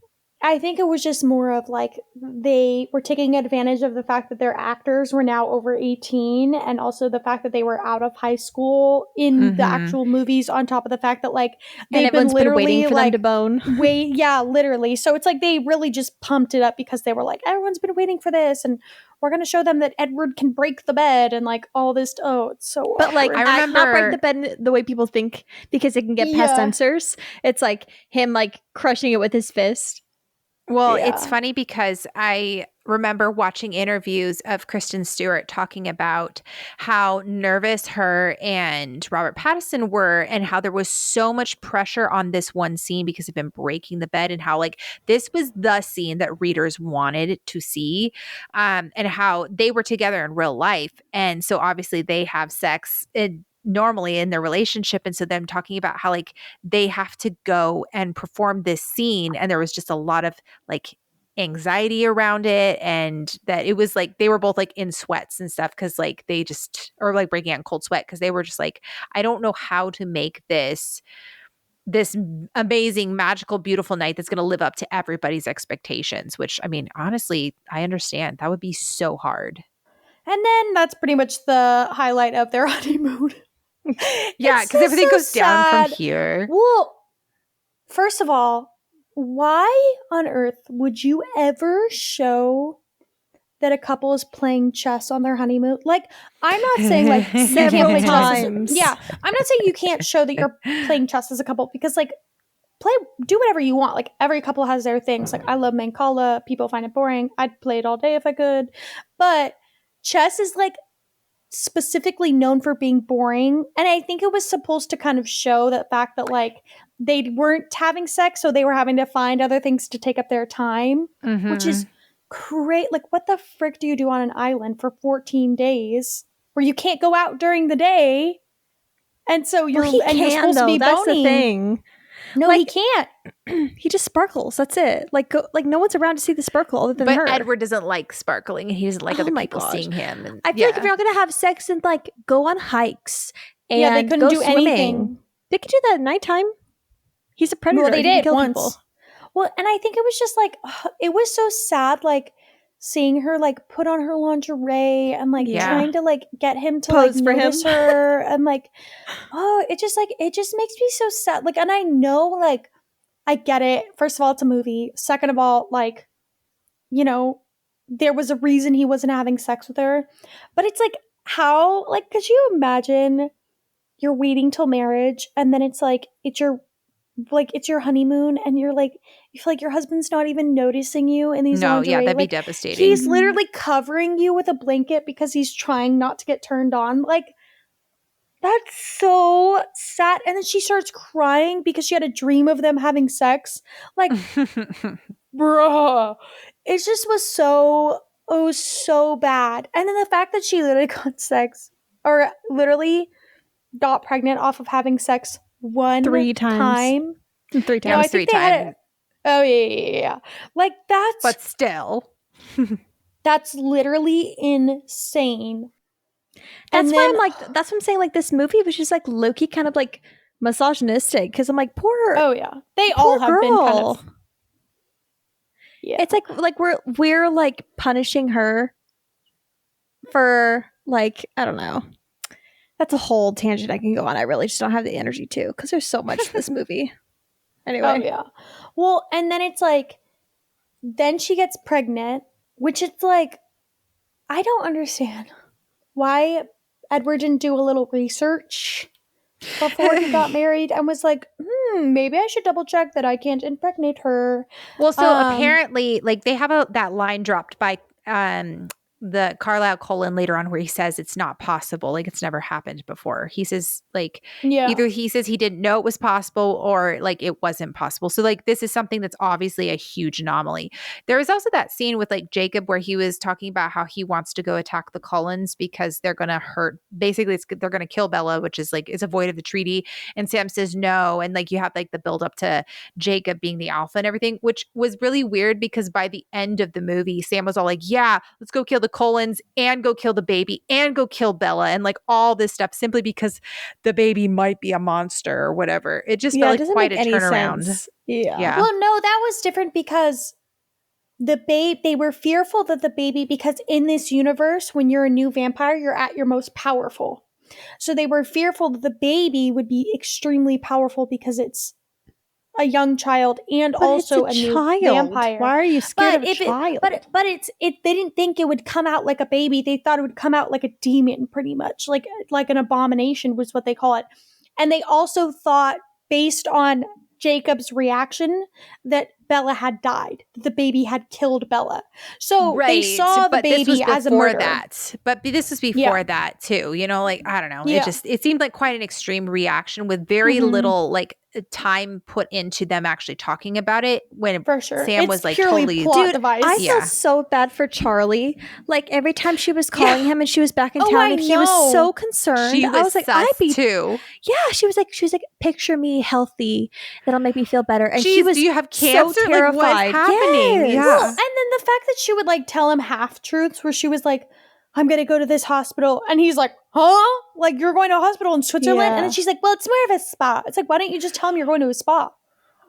I think it was just more of like they were taking advantage of the fact that their actors were now over 18 and also the fact that they were out of high school in the actual movies, on top of the fact that like they've been literally waiting for like them to bone. Yeah, literally. So it's like they really just pumped it up because they were like, everyone's been waiting for this and we're going to show them that Edward can break the bed and like all this. Oh, it's so But like, I remember not break the bed the way people think because it can get past censors. It's like him like crushing it with his fist. Well, it's funny because I remember watching interviews of Kristen Stewart talking about how nervous her and Robert Pattinson were and how there was so much pressure on this one scene because of him breaking the bed, and how like this was the scene that readers wanted to see, and how they were together in real life. And so obviously they have sex normally in their relationship, and so them talking about how like they have to go and perform this scene, and there was just a lot of like anxiety around it, and that it was like they were both like in sweats and stuff because like they just or like breaking out in cold sweat because they were just like, I don't know how to make this amazing, magical, beautiful night that's going to live up to everybody's expectations, which I mean, honestly, I understand that would be so hard. And then that's pretty much the highlight of their honeymoon. Yeah, because everything goes down from here. Well, first of all, why on earth would you ever show that a couple is playing chess on their honeymoon? Like, I'm not saying like you can't play chess. Yeah, I'm not saying you can't show that you're playing chess as a couple because like do whatever you want. Like every couple has their things. Like I love Mancala. People find it boring. I'd play it all day if I could, but chess is like specifically known for being boring, and I think it was supposed to kind of show that fact that like they weren't having sex, so they were having to find other things to take up their time, which is great. Like what the frick do you do on an island for 14 days where you can't go out during the day, and so you're you're supposed to be that's boning. The thing. No, like, he can't. He just sparkles. That's it. Like no one's around to see the sparkle other than her. But Edward doesn't like sparkling, and he doesn't like other people seeing him. And, I feel like if you're not gonna have sex and like go on hikes and they couldn't do swimming, anything. They could do that at nighttime. He's a predator. Well, they did kill once. People. Well, and I think it was just like it was so sad, like seeing her like put on her lingerie and like trying to like get him to pose like for notice her, and like it just makes me so sad. Like, and I know like I get it. First of all, it's a movie. Second of all, like, you know, there was a reason he wasn't having sex with her. But it's like, how, like, could you imagine you're waiting till marriage and then it's like, it's your honeymoon and you're like, you feel like your husband's not even noticing you in these lingerie. Yeah, that'd like, be devastating. He's literally covering you with a blanket because he's trying not to get turned on. Like, that's so sad. And then she starts crying because she had a dream of them having sex. Like, bruh. It just was so bad. And then the fact that she literally got sex, or literally got pregnant off of having sex 3 times. 3 times. No, I think 3 times. Yeah. Like, that's... But still. That's literally insane. That's why I'm saying like this movie was just like low-key kind of like misogynistic because I'm like poor. Oh yeah, they all have been kind of. Yeah, it's like we're like punishing her for like, I don't know. That's a whole tangent I can go on. I really just don't have the energy to because there's so much to this movie. Anyway. Oh yeah. Well, and then it's like, then she gets pregnant, which it's like, I don't understand why Edward didn't do a little research before he got married and was like, maybe I should double check that I can't impregnate her. Well, so apparently, like they have that line dropped by the Carlisle colon later on where he says it's not possible, like it's never happened before. He says like either he says he didn't know it was possible or like it wasn't possible. So like this is something that's obviously a huge anomaly. There was also that scene with like Jacob where he was talking about how he wants to go attack the Cullens because they're going to hurt. Basically, they're going to kill Bella, which is like is a void of the treaty. And Sam says no, and like you have like the build up to Jacob being the alpha and everything, which was really weird because by the end of the movie, Sam was all like, "Yeah, let's go kill the Cullens and go kill the baby and go kill Bella and like all this stuff simply because the baby might be a monster or whatever." It just felt like quite a turnaround. Yeah. Well, no, that was different because they were fearful that the baby, because in this universe, when you're a new vampire, you're at your most powerful. So they were fearful that the baby would be extremely powerful because it's a young child and But also it's a new child. vampire. Why are you scared of a child? They didn't think it would come out like a baby. They thought it would come out like a demon, pretty much, like an abomination was what they call it. And they also thought, based on Jacob's reaction, that Bella had died. The baby had killed Bella. So they saw the baby as a murderer. But this was before that too. You know, like I don't know. It seemed like quite an extreme reaction with very little like time put into them actually talking about it when for sure. Sam was like totally plot device. I felt so bad for Charlie. Like every time she was calling him and she was back in town and he was so concerned. I was like, I'd be too. Yeah, she was like, picture me healthy. That'll make me feel better. And she was do you have cancer? So terrified. Like, what's happening? Yes. Yeah. Well, and then the fact that she would like tell him half truths where she was like, I'm going to go to this hospital. And he's like, huh? Like, you're going to a hospital in Switzerland? Yeah. And then she's like, well, it's more of a spa. It's like, why don't you just tell him you're going to a spa?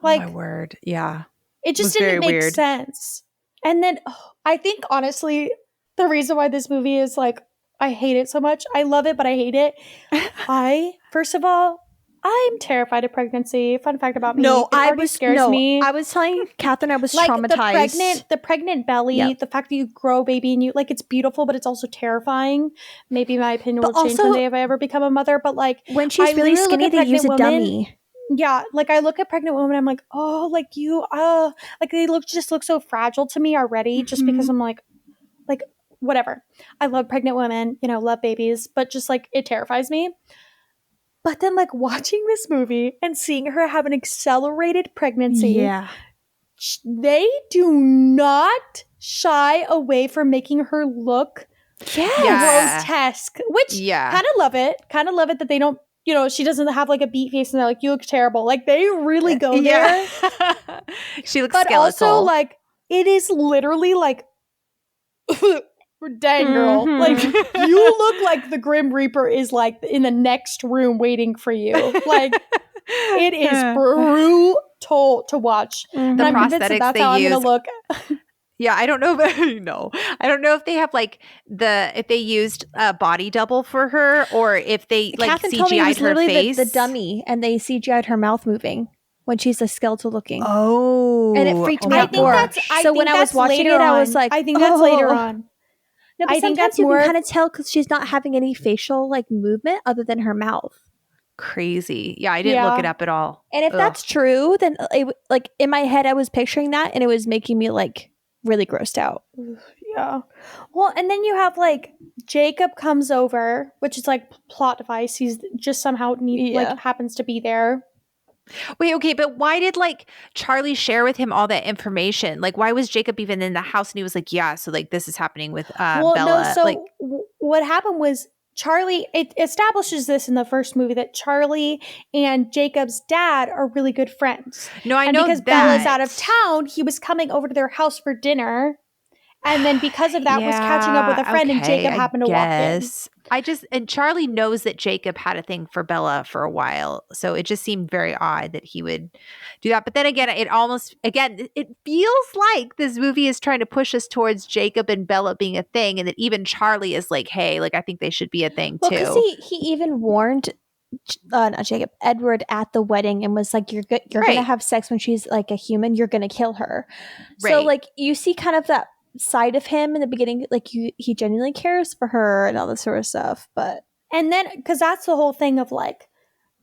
Like, oh my word. Yeah. It just didn't make sense. And then I think, honestly, the reason why this movie is like, I hate it so much. I love it, but I hate it. First of all, I'm terrified of pregnancy. Fun fact about me. No, I was telling Catherine I was like traumatized. The pregnant belly, the fact that you grow a baby and you like it's beautiful, but it's also terrifying. Maybe my opinion will change one day if I ever become a mother. But like when she's really skinny, they use a dummy. Yeah, like I look at pregnant women, I'm like, oh, like you, like they look so fragile to me already, just because I'm like whatever. I love pregnant women, love babies, but just like it terrifies me. But then, like, watching this movie and seeing her have an accelerated pregnancy, they do not shy away from making her look grotesque, which kind of love it. Kind of love it that they don't, she doesn't have like a beat face and they're like, you look terrible. Like, they really go there. She looks but skeletal. Also, like, it is literally like... Dang, girl. Like, you look like the Grim Reaper is like in the next room waiting for you. Like, it is brutal to watch. The prosthetics that's how I'm gonna look. Yeah, I don't know I don't know if they have like if they used a body double for her or if they like Catherine told me it was CGI'd her face. The dummy, and they CGI'd her mouth moving when she's a skeletal looking. Oh, and it freaked me out more. So when I was watching it, I was like, I think that's later on. No, but sometimes you can kind of tell because she's not having any facial like movement other than her mouth. Crazy. Yeah, I didn't look it up at all. And if that's true, then like in my head, I was picturing that, and it was making me like really grossed out. Yeah. Well, and then you have like Jacob comes over, which is like plot device. He's just somehow like happens to be there. Wait, okay, but why did like Charlie share with him all that information? Like, why was Jacob even in the house? And he was like, "Yeah, so like this is happening with Bella." No, so like, what happened was Charlie. It establishes this in the first movie that Charlie and Jacob's dad are really good friends. No, I know because Bella's out of town, he was coming over to their house for dinner. And then because of that was catching up with a friend and Jacob happened to walk in. And Charlie knows that Jacob had a thing for Bella for a while. So it just seemed very odd that he would do that. But then again, it feels like this movie is trying to push us towards Jacob and Bella being a thing. And that even Charlie is like, hey, like I think they should be a thing too. Because he even warned not Jacob, Edward at the wedding and was like, you're going to have sex when she's like a human. You're going to kill her. Right. So like you see kind of that side of him in the beginning, like he genuinely cares for her and all this sort of stuff. And then because that's the whole thing of like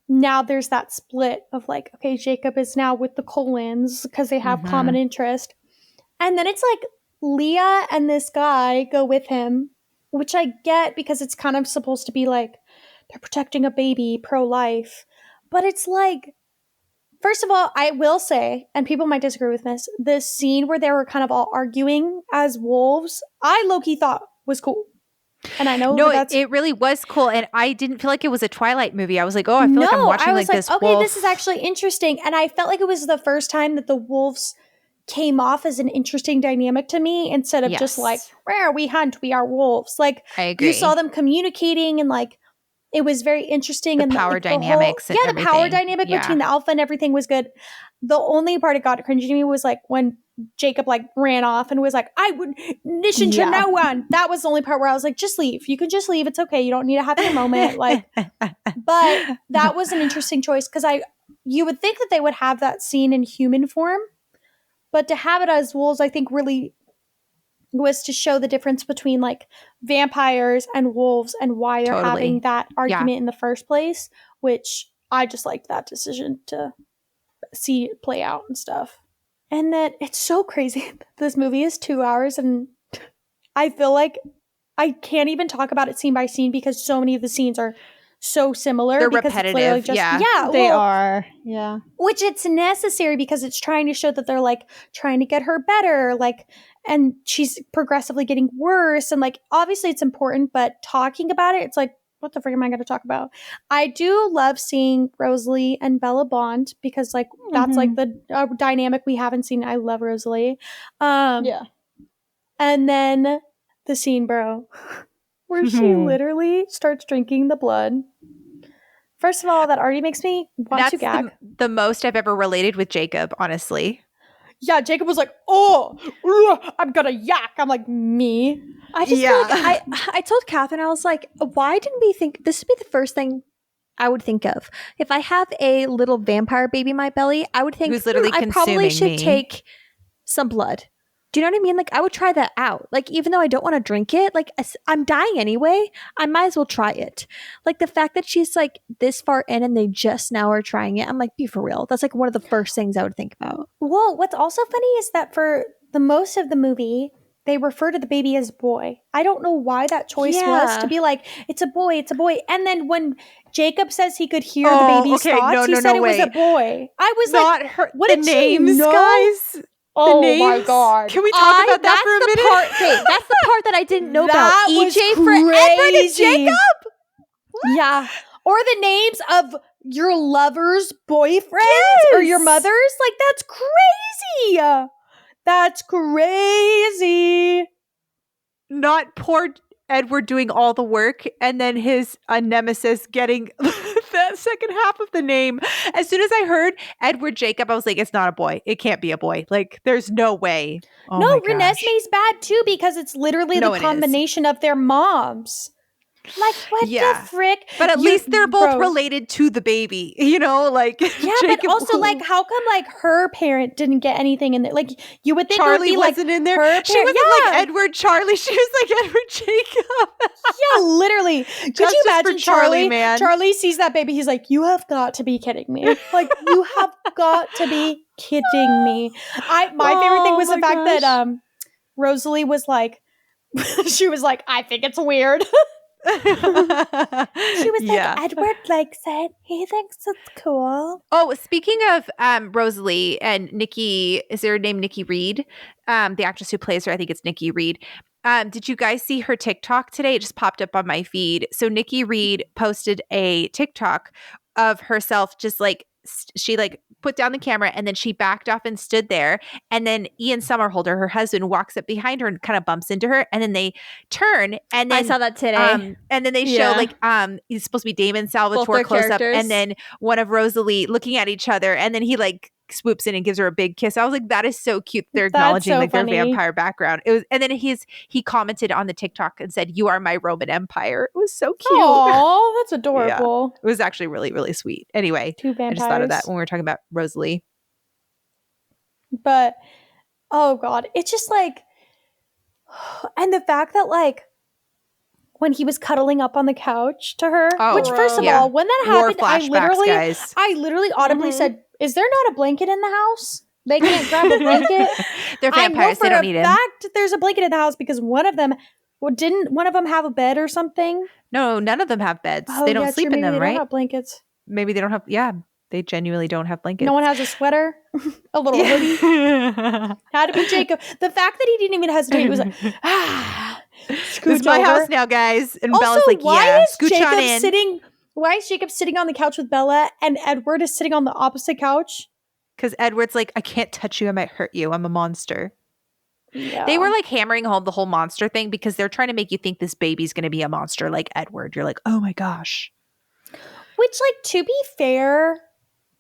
now there's that split of like, okay, Jacob is now with the Cullens because they have common interest, and then it's like Leah and this guy go with him, which I get because it's kind of supposed to be like they're protecting a baby, pro-life. But it's like, first of all, I will say, and people might disagree with this scene where they were kind of all arguing as wolves, I low-key thought was cool. And I know that's... it really was cool. And I didn't feel like it was a Twilight movie. I was like, oh, I feel like I'm watching like this okay, wolf. this is actually interesting. And I felt like it was the first time that the wolves came off as an interesting dynamic to me instead of just like, where we hunt, we are wolves. Like, I agree. You saw them communicating and like, it was very interesting. The and power like, dynamics. The power dynamic between the alpha and everything was good. The only part it got cringy to me was like when Jacob like ran off and was like, I would listen to no one. That was the only part where I was like, just leave. You can just leave. It's okay. You don't need to have your moment. Like, but that was an interesting choice because you would think that they would have that scene in human form, but to have it as wolves, I think really was to show the difference between like vampires and wolves and why they're having that argument in the first place, which I just liked that decision to see it play out and stuff. And that it's so crazy. This movie is 2 hours and I feel like I can't even talk about it scene by scene because so many of the scenes are so similar. They're because repetitive. It's they are. Yeah. Which it's necessary because it's trying to show that they're like trying to get her better. Like, and she's progressively getting worse. And like, obviously it's important, but talking about it, it's like, what the frick am I going to talk about? I do love seeing Rosalie and Bella bond because like, that's like the dynamic we haven't seen. I love Rosalie. Yeah. And then the scene, bro, where she literally starts drinking the blood. First of all, that already makes me want to gag. That's the most I've ever related with Jacob, honestly. Yeah, Jacob was like, oh, I'm gonna yak. I'm like, me? I just feel like I told Catherine, I was like, why didn't we think this would be the first thing I would think of? If I have a little vampire baby in my belly, I would think, who's literally I probably should me. take some blood. Do you know what I mean? Like, I would try that out. Like, even though I don't want to drink it, like, I'm dying anyway, I might as well try it. Like, the fact that she's, like, this far in and they just now are trying it, I'm like, be for real. That's, like, one of the first things I would think about. Well, what's also funny is that for the most of the movie, they refer to the baby as boy. I don't know why that choice was to be like, it's a boy, it's a boy. And then when Jacob says he could hear the baby's thoughts, he said it was a boy. I was not like, her, what the did names, she know? guys? Oh my God. Can we talk about that for a minute? That's the part that I didn't know that about. was EJ for Edward and Jacob? What? Yeah. Or the names of your lover's boyfriends or your mother's. Like, that's crazy. That's crazy. Not poor Edward doing all the work and then his nemesis getting that second half of the name. As soon as I heard Edward Jacob, I was like, it's not a boy. It can't be a boy. Like, there's no way. Oh no, Renesmee's bad too because it's literally the combination of their moms. Like, what the frick? But at least they're both related to the baby, you know? Like, yeah, Jacob, but also, like, how come, like, her parent didn't get anything in there? Like, you would think Charlie it would be, wasn't like, in there. She wasn't like Edward Charlie. She was like Edward Jacob. Yeah, literally. Could you imagine Charlie? Man. Charlie sees that baby. He's like, you have got to be kidding me. Like, you have got to be kidding me. My favorite thing was the fact that Rosalie was like, she was like, I think it's weird. She was like, Edward likes it. He thinks it's cool. Oh, speaking of Rosalie and Nikki, is her name Nikki Reed? The actress who plays her, I think it's Nikki Reed. Did you guys see her TikTok today? It just popped up on my feed. So Nikki Reed posted a TikTok of herself just like, she like put down the camera and then she backed off and stood there. And then Ian Somerhalder, her husband, walks up behind her and kind of bumps into her. And then they turn and then I saw that today. And then they show like it's supposed to be Damon Salvatore close up and then one of Rosalie looking at each other. And then he like swoops in and gives her a big kiss. I was like, that is so cute. They're acknowledging like their vampire background. It was, and then he commented on the TikTok and said, "You are my Roman Empire." It was so cute. Oh, that's adorable. Yeah. It was actually really, really sweet. Anyway, two vampires. I just thought of that when we were talking about Rosalie. But oh God, it's just like, and the fact that like when he was cuddling up on the couch to her, which first of all, when that happened, I literally audibly said, is there not a blanket in the house? They can't grab a blanket. They're I know vampires. for They don't a need it. fact there's a blanket in the house because one of them, didn't one of them have a bed or something? No, none of them have beds. Oh, They don't yeah, sleep true. in Maybe them, they right? don't have blankets. Maybe they don't have. Yeah, they genuinely don't have blankets. No one has a sweater, a little hoodie. Had to be Jacob. The fact that he didn't even hesitate, he was like, This scooch is my over. house now, guys. And Also, Bella's like, why yeah, is scooch Jacob on in. sitting? Why is Jacob sitting on the couch with Bella and Edward is sitting on the opposite couch? Because Edward's like, I can't touch you. I might hurt you. I'm a monster. Yeah. They were like hammering home the whole monster thing because they're trying to make you think this baby's going to be a monster like Edward. You're like, oh my gosh. Which, like, to be fair,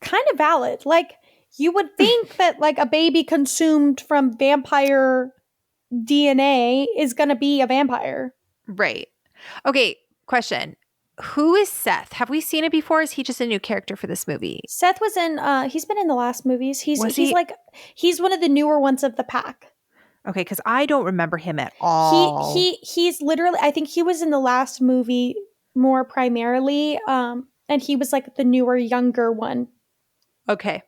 kind of valid. Like, you would think that, like, a baby consumed from vampire DNA is going to be a vampire. Right. Okay. Question. Who is Seth? Have we seen it before? Is he just a new character for this movie? Seth was in, he's been in the last movies. He's he? like, he's one of the newer ones of the pack. Okay, because I don't remember him at all. He's literally, I think he was in the last movie more primarily, and he was like the newer, younger one. Okay.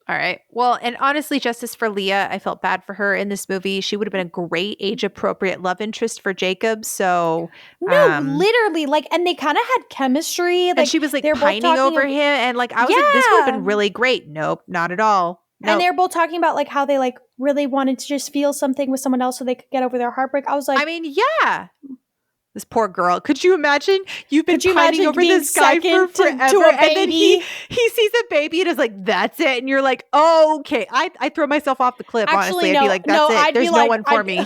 All right. Well, and honestly, justice for Leah. I felt bad for her in this movie. She would have been a great age-appropriate love interest for Jacob. So no, literally, like, and they kind of had chemistry. Like, and she was like pining over him, and like I was like, this would have been really great. Nope, not at all. Nope. And they're both talking about like how they like really wanted to just feel something with someone else so they could get over their heartbreak. I was like, I mean, yeah. This poor girl. Could you imagine? You've been pining over this guy for forever, and then he sees a baby and is like, "That's it," and you're like, "Oh, okay." I throw myself off the cliff. Actually, honestly, I'd be like, "That's it." There's no one for me.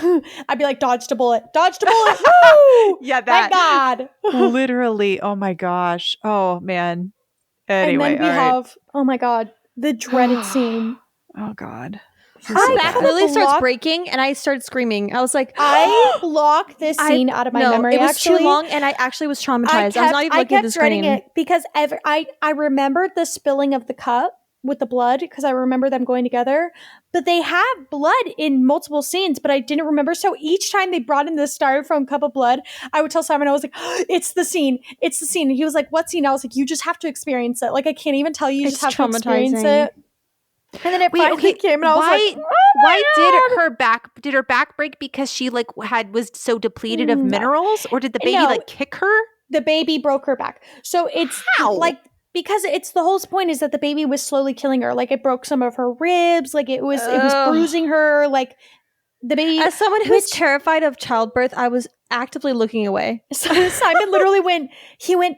I'd be like, "Dodged a bullet. Dodged a bullet." Woo! Yeah, thank God. Literally. Oh my gosh. Oh man. Anyway, and then we have. Oh my God, the dreaded scene. Oh God. My back literally starts breaking, and I started screaming. I was like, I blocked this scene out of my memory. It was too long, and I actually was traumatized. I was not even looking at the screen. It because I remembered the spilling of the cup with the blood because I remember them going together. But they have blood in multiple scenes, but I didn't remember. So each time they brought in the styrofoam cup of blood, I would tell Simon, I was like, "It's the scene. It's the scene." And he was like, "What scene?" I was like, "You just have to experience it. Like I can't even tell you. You just have to experience it." And then it finally came, and I was like, "Why did her back break because she like was so depleted of minerals, or did the baby like kick her?" The baby broke her back. So it's like because it's the whole point is that the baby was slowly killing her. Like it broke some of her ribs. Like it was bruising her. Like the baby. As someone who's terrified of childbirth, I was actively looking away. So Simon literally went,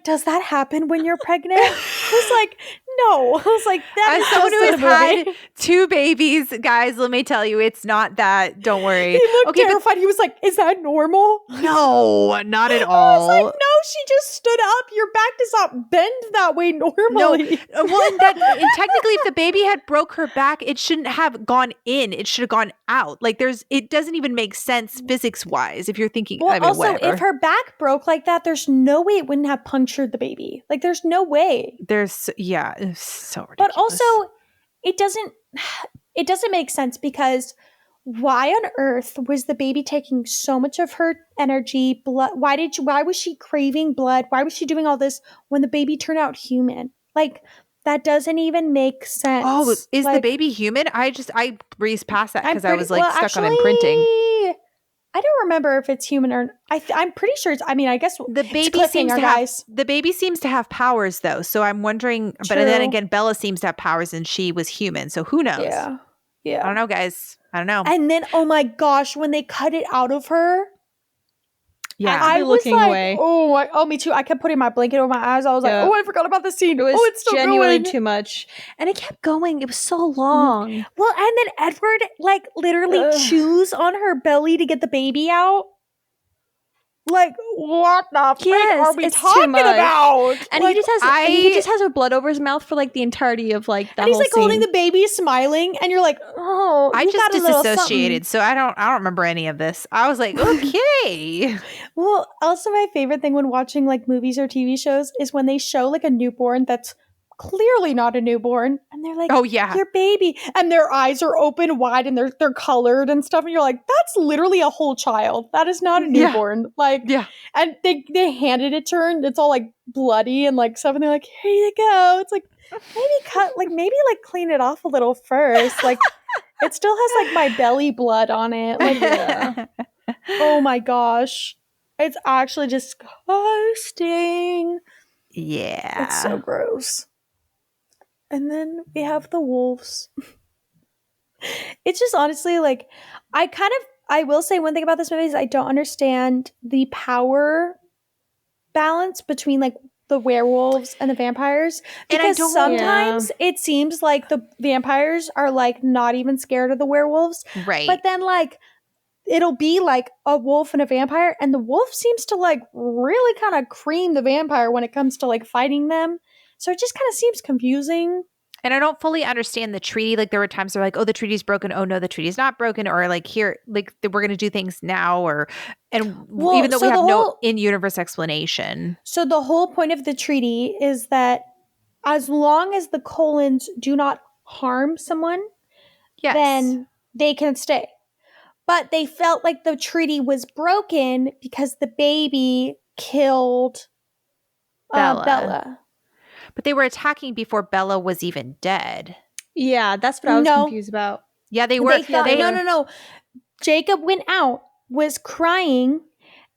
"Does that happen when you're pregnant?" I was like, "No." I was like, "That is someone who has had 2 babies, guys, let me tell you, it's not that. Don't worry." He looked terrified. He was like, "Is that normal?" No, not at all. I was like, "No, she just stood up. Your back does not bend that way normally." No. Well, and technically, if the baby had broke her back, it shouldn't have gone in. It should have gone out. Like it doesn't even make sense physics-wise if you're thinking. Well, I mean, also, whatever. if her back broke like that, there's no way it wouldn't have punctured the baby. Like, there's no way. It's so ridiculous. But also, it doesn't make sense because why on earth was the baby taking so much of her energy, blood? Why was she craving blood? Why was she doing all this when the baby turned out human? Like, that doesn't even make sense. Oh, is the baby human? I breezed past that because I was like stuck on imprinting. I don't remember if it's human or I'm pretty sure it's. I mean, I guess the baby seems to have powers though. So I'm wondering. True. But then again, Bella seems to have powers, and she was human. So who knows? Yeah. I don't know, guys. I don't know. And then, oh my gosh, when they cut it out of her. Yeah, I was looking like, away. Oh, me too. I kept putting my blanket over my eyes. I was like, I forgot about the scene. It was it's still genuinely going. too much, and it kept going. It was so long. Well, and then Edward like literally chews on her belly to get the baby out. Like, what the frick are we talking about? And like, he just has her blood over his mouth for like the entirety of like that. And he's like scene. holding the baby, smiling, and you're like, oh, I just disassociated, so I don't remember any of this. I was like, okay. Well, also my favorite thing when watching like movies or TV shows is when they show like a newborn that's clearly not a newborn, and they're like, "Oh yeah, your baby," and their eyes are open wide and they're colored and stuff, and you're like, "That's literally a whole child. That is not a newborn." And they handed it to her, and it's all like bloody and like stuff, and they're like, "Here you go." It's like maybe clean it off a little first, like. It still has like my belly blood on it. Like, Yeah. oh my gosh. It's actually disgusting. Yeah. It's so gross. And then we have the wolves. It's just honestly like, I will say one thing about this movie is I don't understand the power balance between like the werewolves and the vampires, And I because don't- sometimes it seems like the vampires are like not even scared of the werewolves, Right. but then like it'll be like a wolf and a vampire, and the wolf seems to like really kind of cream the vampire when it comes to like fighting them. So it just kind of seems confusing. And I don't fully understand the treaty. Like there were times they're like, oh, the treaty's broken. Oh no, the treaty's not broken. Or like here, like we're going to do things now. Well, Even though so we have the no whole- in-universe explanation. So the whole point of the treaty is that as long as the colons do not harm someone, Yes. then they can stay. But they felt like the treaty was broken because the baby killed Bella. But they were attacking before Bella was even dead. Yeah, that's what I was No. confused about. Yeah, they were. They thought, no. Jacob went out, was crying,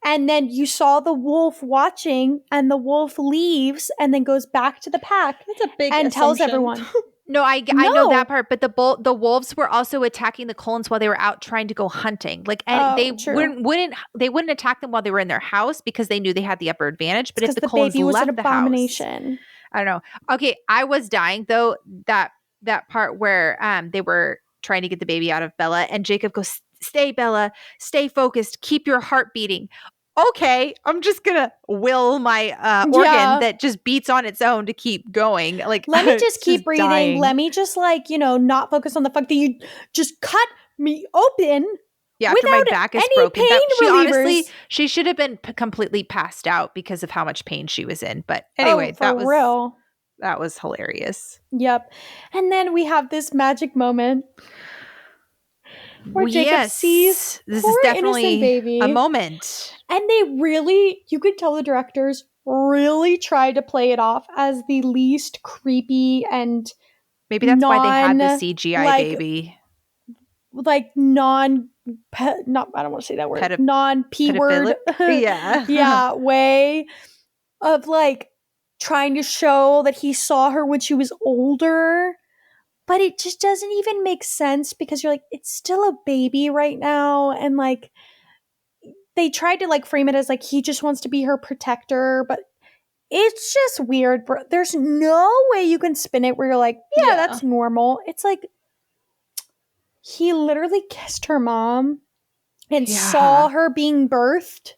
and then you saw the wolf watching, and the wolf leaves and then goes back to the pack That's a big and tells assumption. everyone. No, I know No. that part, but the wolves were also attacking the colons while they were out trying to go hunting. Like, and they true. wouldn't attack them while they were in their house because they knew they had the upper advantage. But if Because the colons baby was left an the house, abomination. I don't know. Okay, I was dying though, that part where they were trying to get the baby out of Bella, and Jacob goes, "Stay, Bella, stay focused, keep your heart beating." Okay, I'm just gonna will my organ that just beats on its own to keep going. Like, let me just keep breathing. dying. Let me just like, not focus on the fact that you just cut me open. Yeah, after my without back is any broken. pain Honestly, relievers. she should have been completely passed out because of how much pain she was in. But anyway, For real. that was hilarious. Yep. And then we have this magic moment where Jacob sees this poor is definitely innocent baby. a moment. And you could tell the directors really tried to play it off as the least creepy and Maybe that's why they had the non- CGI like- baby. like non I don't want to say that word. Non P word. Yeah. Yeah, way of like trying to show that he saw her when she was older. But it just doesn't even make sense because you're like, it's still a baby right now. And like, they tried to like frame it as like, he just wants to be her protector. But it's just weird, bro. There's no way you can spin it where you're like, yeah. That's normal. It's like, he literally kissed her mom and saw her being birthed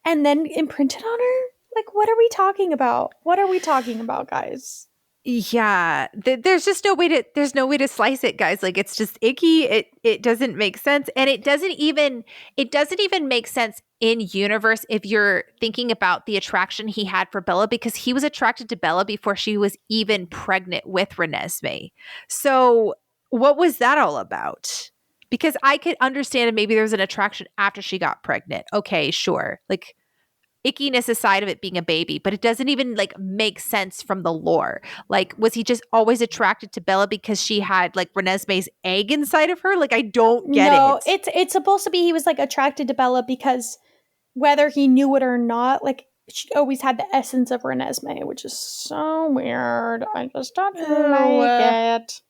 and then imprinted on her. Like, what are we talking about? What are we talking about, guys? Yeah, there's just no way to slice it, guys. Like, it's just icky. It doesn't make sense, and it doesn't even make sense in universe if you're thinking about the attraction he had for Bella, because he was attracted to Bella before she was even pregnant with Renesmee. So what was that all about? Because I could understand maybe there was an attraction after she got pregnant. Okay, sure, like, ickiness aside of it being a baby, but it doesn't even like make sense from the lore. Like, was he just always attracted to Bella because she had like Renesmee's egg inside of her? Like, I don't get it. It's supposed to be he was like attracted to Bella because whether he knew it or not, like she always had the essence of Renesmee, which is so weird. I just don't like it.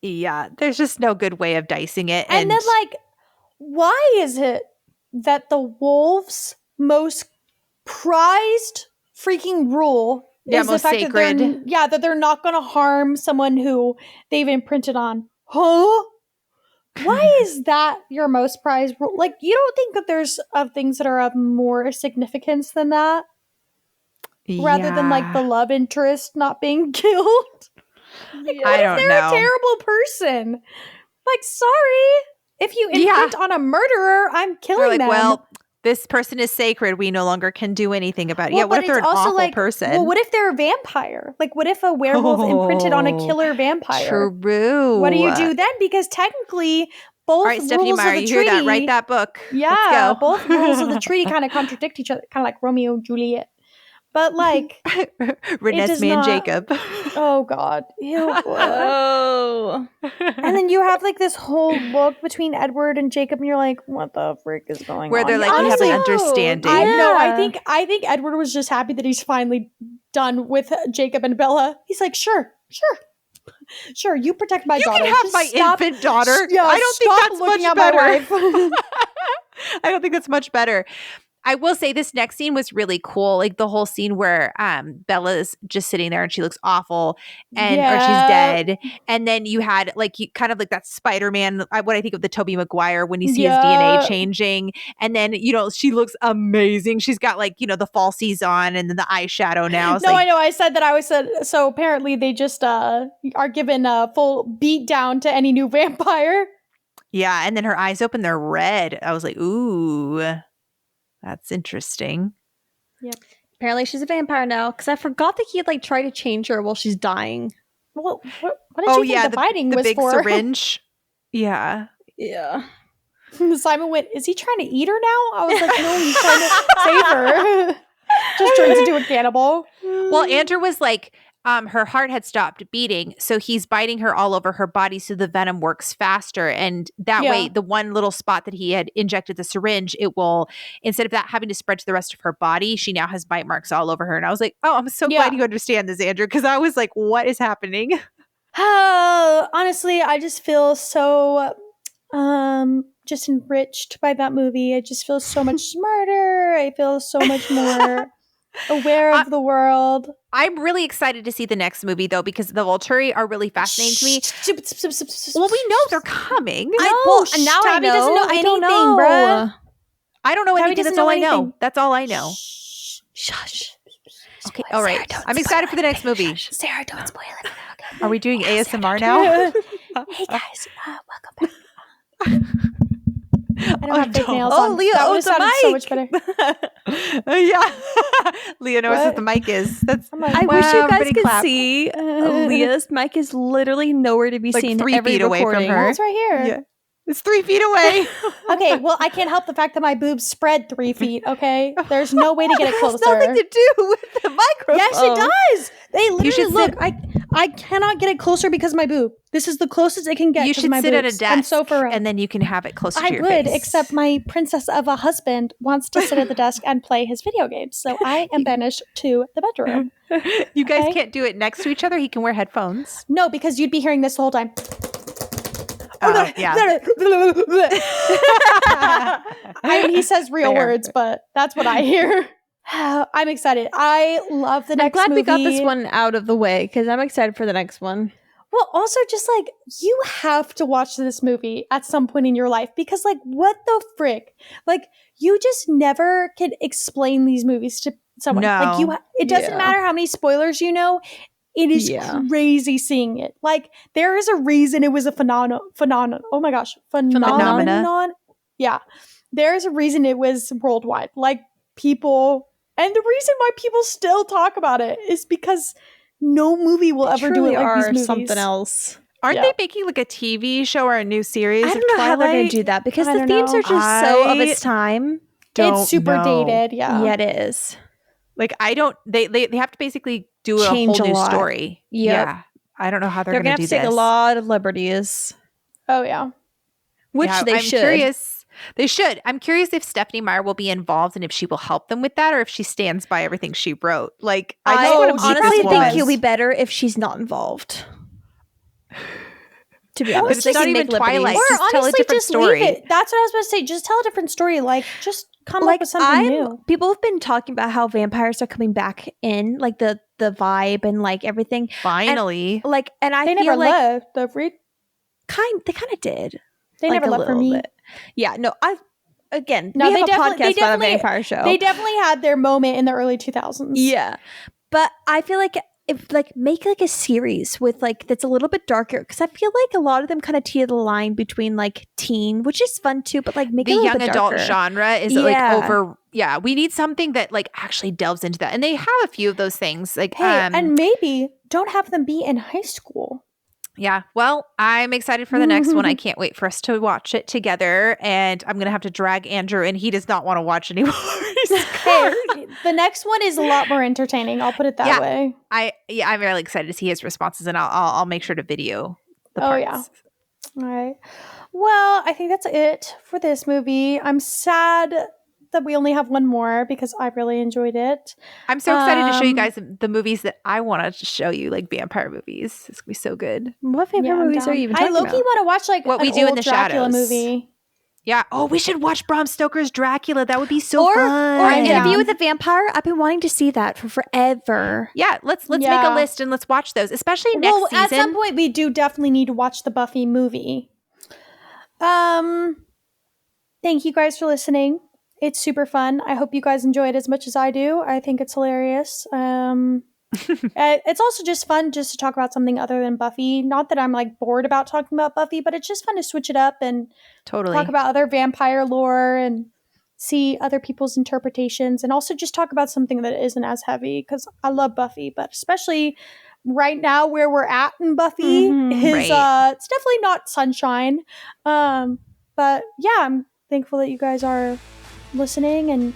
Yeah, there's just no good way of dicing it. And then like, why is it that the wolves' most prized freaking rule is the fact sacred. that they're not going to harm someone who they've imprinted on? Huh? Why is that your most prized rule? Like, you don't think that there's things that are of more significance than that? Rather than like the love interest not being killed? Like, what I if don't they're know. a terrible person? Like, sorry. If you imprint on a murderer, I'm killing them. Well, this person is sacred. We no longer can do anything about it. Well, What if they're an awful like, person? Well, what if they're a vampire? Like, what if a werewolf imprinted on a killer vampire? True. What do you do then? Because technically, both all right, rules Stephanie Meyer, of the you treaty, hear that? Write that book. Yeah, let's go. Both rules of the treaty kind of contradict each other, kind of like Romeo and Juliet. But like, Renesmee and Jacob. Oh God, ew. Oh, And then you have like this whole look between Edward and Jacob, and you're like, "What the frick is going on?" Where they're like, Honestly, we have an understanding. I think Edward was just happy that he's finally done with Jacob and Bella. He's like, sure, you protect my daughter. You can have my infant daughter. Yeah, I don't think that's looking much at better. my wife. I don't think that's much better. I will say this next scene was really cool. Like the whole scene where Bella's just sitting there and she looks awful or she's dead. And then you had like kind of like that Spider-Man, what I think of the Tobey Maguire when you see his DNA changing. And then, she looks amazing. She's got like, the falsies on and then the eyeshadow now. I know. I said that so apparently they just are given a full beat down to any new vampire. Yeah. And then her eyes open, they're red. I was like, ooh. That's interesting. Yep. Apparently she's a vampire now because I forgot that he had like tried to change her while she's dying. Well, what did you think the biting was big for? Syringe. Yeah. Yeah. Simon went, is he trying to eat her now? I was like, no, he's trying to save her. Just turns into a cannibal. Well, Andrew was like, her heart had stopped beating, so he's biting her all over her body so the venom works faster. And that way, the one little spot that he had injected the syringe, it will, instead of that having to spread to the rest of her body, she now has bite marks all over her. And I was like, oh, I'm so glad you understand this, Andrew, because I was like, what is happening? Honestly, I just feel so just enriched by that movie. I just feel so much smarter. I feel so much more aware of the world. I'm really excited to see the next movie, though, because the Volturi are really fascinating to me. Well, we know they're coming. Tabby doesn't know anything, bruh. I don't know anything. That's all I know. That's all I know. Shush. Okay, all right. I'm excited for the next movie. Sarah, don't spoil it. Okay. Are we doing ASMR now? Hey, guys. Welcome back. I don't have fake nails on. Leah owns the mic. So much better. Yeah. Leah knows what the mic is. I wish you guys could see Leah's mic is literally nowhere to be seen. 3 feet away from her. Oh, it's right here. Yeah. It's 3 feet away. Okay, well, I can't help the fact that my boobs spread 3 feet, okay? There's no way to get it closer. It has nothing to do with the microphone. Yes, it does. They literally, look, I cannot get it closer because of my boob. This is the closest it can get. You should my sit boobs. at a desk I'm so for real. and then you can have it closer to your I would, face. except my princess of a husband wants to sit at the desk and play his video games. So I am banished to the bedroom. You guys can't do it next to each other? He can wear headphones. No, because you'd be hearing this the whole time. Oh, yeah. I mean, he says real words, but that's what I hear. I'm excited. I love the next movie. I'm glad we got this one out of the way because I'm excited for the next one. Well, also just like you have to watch this movie at some point in your life because like what the frick? Like you just never can explain these movies to someone. No. Like it doesn't matter how many spoilers you know. It is crazy seeing it. Like there is a reason it was a phenomenon. Oh my gosh, phenomenon. Yeah, there is a reason it was worldwide. Like people, and the reason why people still talk about it is because no movie will ever do it like these movies. Something else. Aren't they making like a TV show or a new series? I don't know how they're going to do that because the themes are just so of its time. It's super dated. Yeah, it is. Like they have to basically do a whole new story. Yep. Yeah. I don't know how they're going to do this. They're going to have to take a lot of liberties. Oh, yeah. Which they should. Curious. They should. I'm curious if Stephanie Meyer will be involved and if she will help them with that or if she stands by everything she wrote. Like, I honestly think he'll be better if she's not involved. To be honest. It's not even Twilight. Or just honestly, tell a different story. Leave it. That's what I was about to say. Just tell a different story. Like, just come up with something new. People have been talking about how vampires are coming back in, like the vibe and like everything. Finally. And I they feel never like left. They kind of did. They never left for me. Bit. Yeah, no, we have a podcast about a vampire show. They definitely had their moment in the early 2000s. Yeah. But I feel like if make like a series with like that's a little bit darker because I feel like a lot of them kind of teeter the line between like teen, which is fun too, but like make it a little bit darker. The young adult genre is like over. Yeah, we need something that like actually delves into that, and they have a few of those things. Like, and maybe don't have them be in high school. Yeah, well, I'm excited for the next one. I can't wait for us to watch it together, and I'm gonna have to drag Andrew, and he does not want to watch anymore. The next one is a lot more entertaining. I'll put it that way. I'm really excited to see his responses, and I'll make sure to video the parts. All right. Well, I think that's it for this movie. I'm sad that we only have one more because I really enjoyed it. I'm so excited to show you guys the movies that I want to show you, like vampire movies. It's gonna be so good. What vampire I'm movies are down. you even I talking low-key about? want to watch like What an We Do in old the Dracula Shadows. movie. Yeah. Oh, we should watch Bram Stoker's Dracula. That would be so Or fun. an Yeah. interview with a vampire. I've been wanting to see that for forever. Yeah, let's make a Yeah. list and let's watch those, especially next Well, season. at some point we do definitely need to watch the Buffy movie. Thank you guys for listening. It's super fun. I hope you guys enjoy it as much as I do. I think it's hilarious. It's also just fun just to talk about something other than Buffy. Not that I'm like bored about talking about Buffy, but it's just fun to switch it up and Totally. talk about other vampire lore and see other people's interpretations, and also just talk about something that isn't as heavy, because I love Buffy, but especially right now where we're at in Buffy is Right. it's definitely not sunshine. But yeah, I'm thankful that you guys are listening and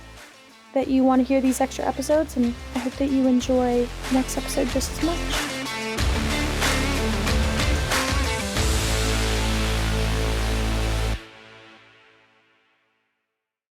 that you want to hear these extra episodes, and I hope that you enjoy next episode just as much.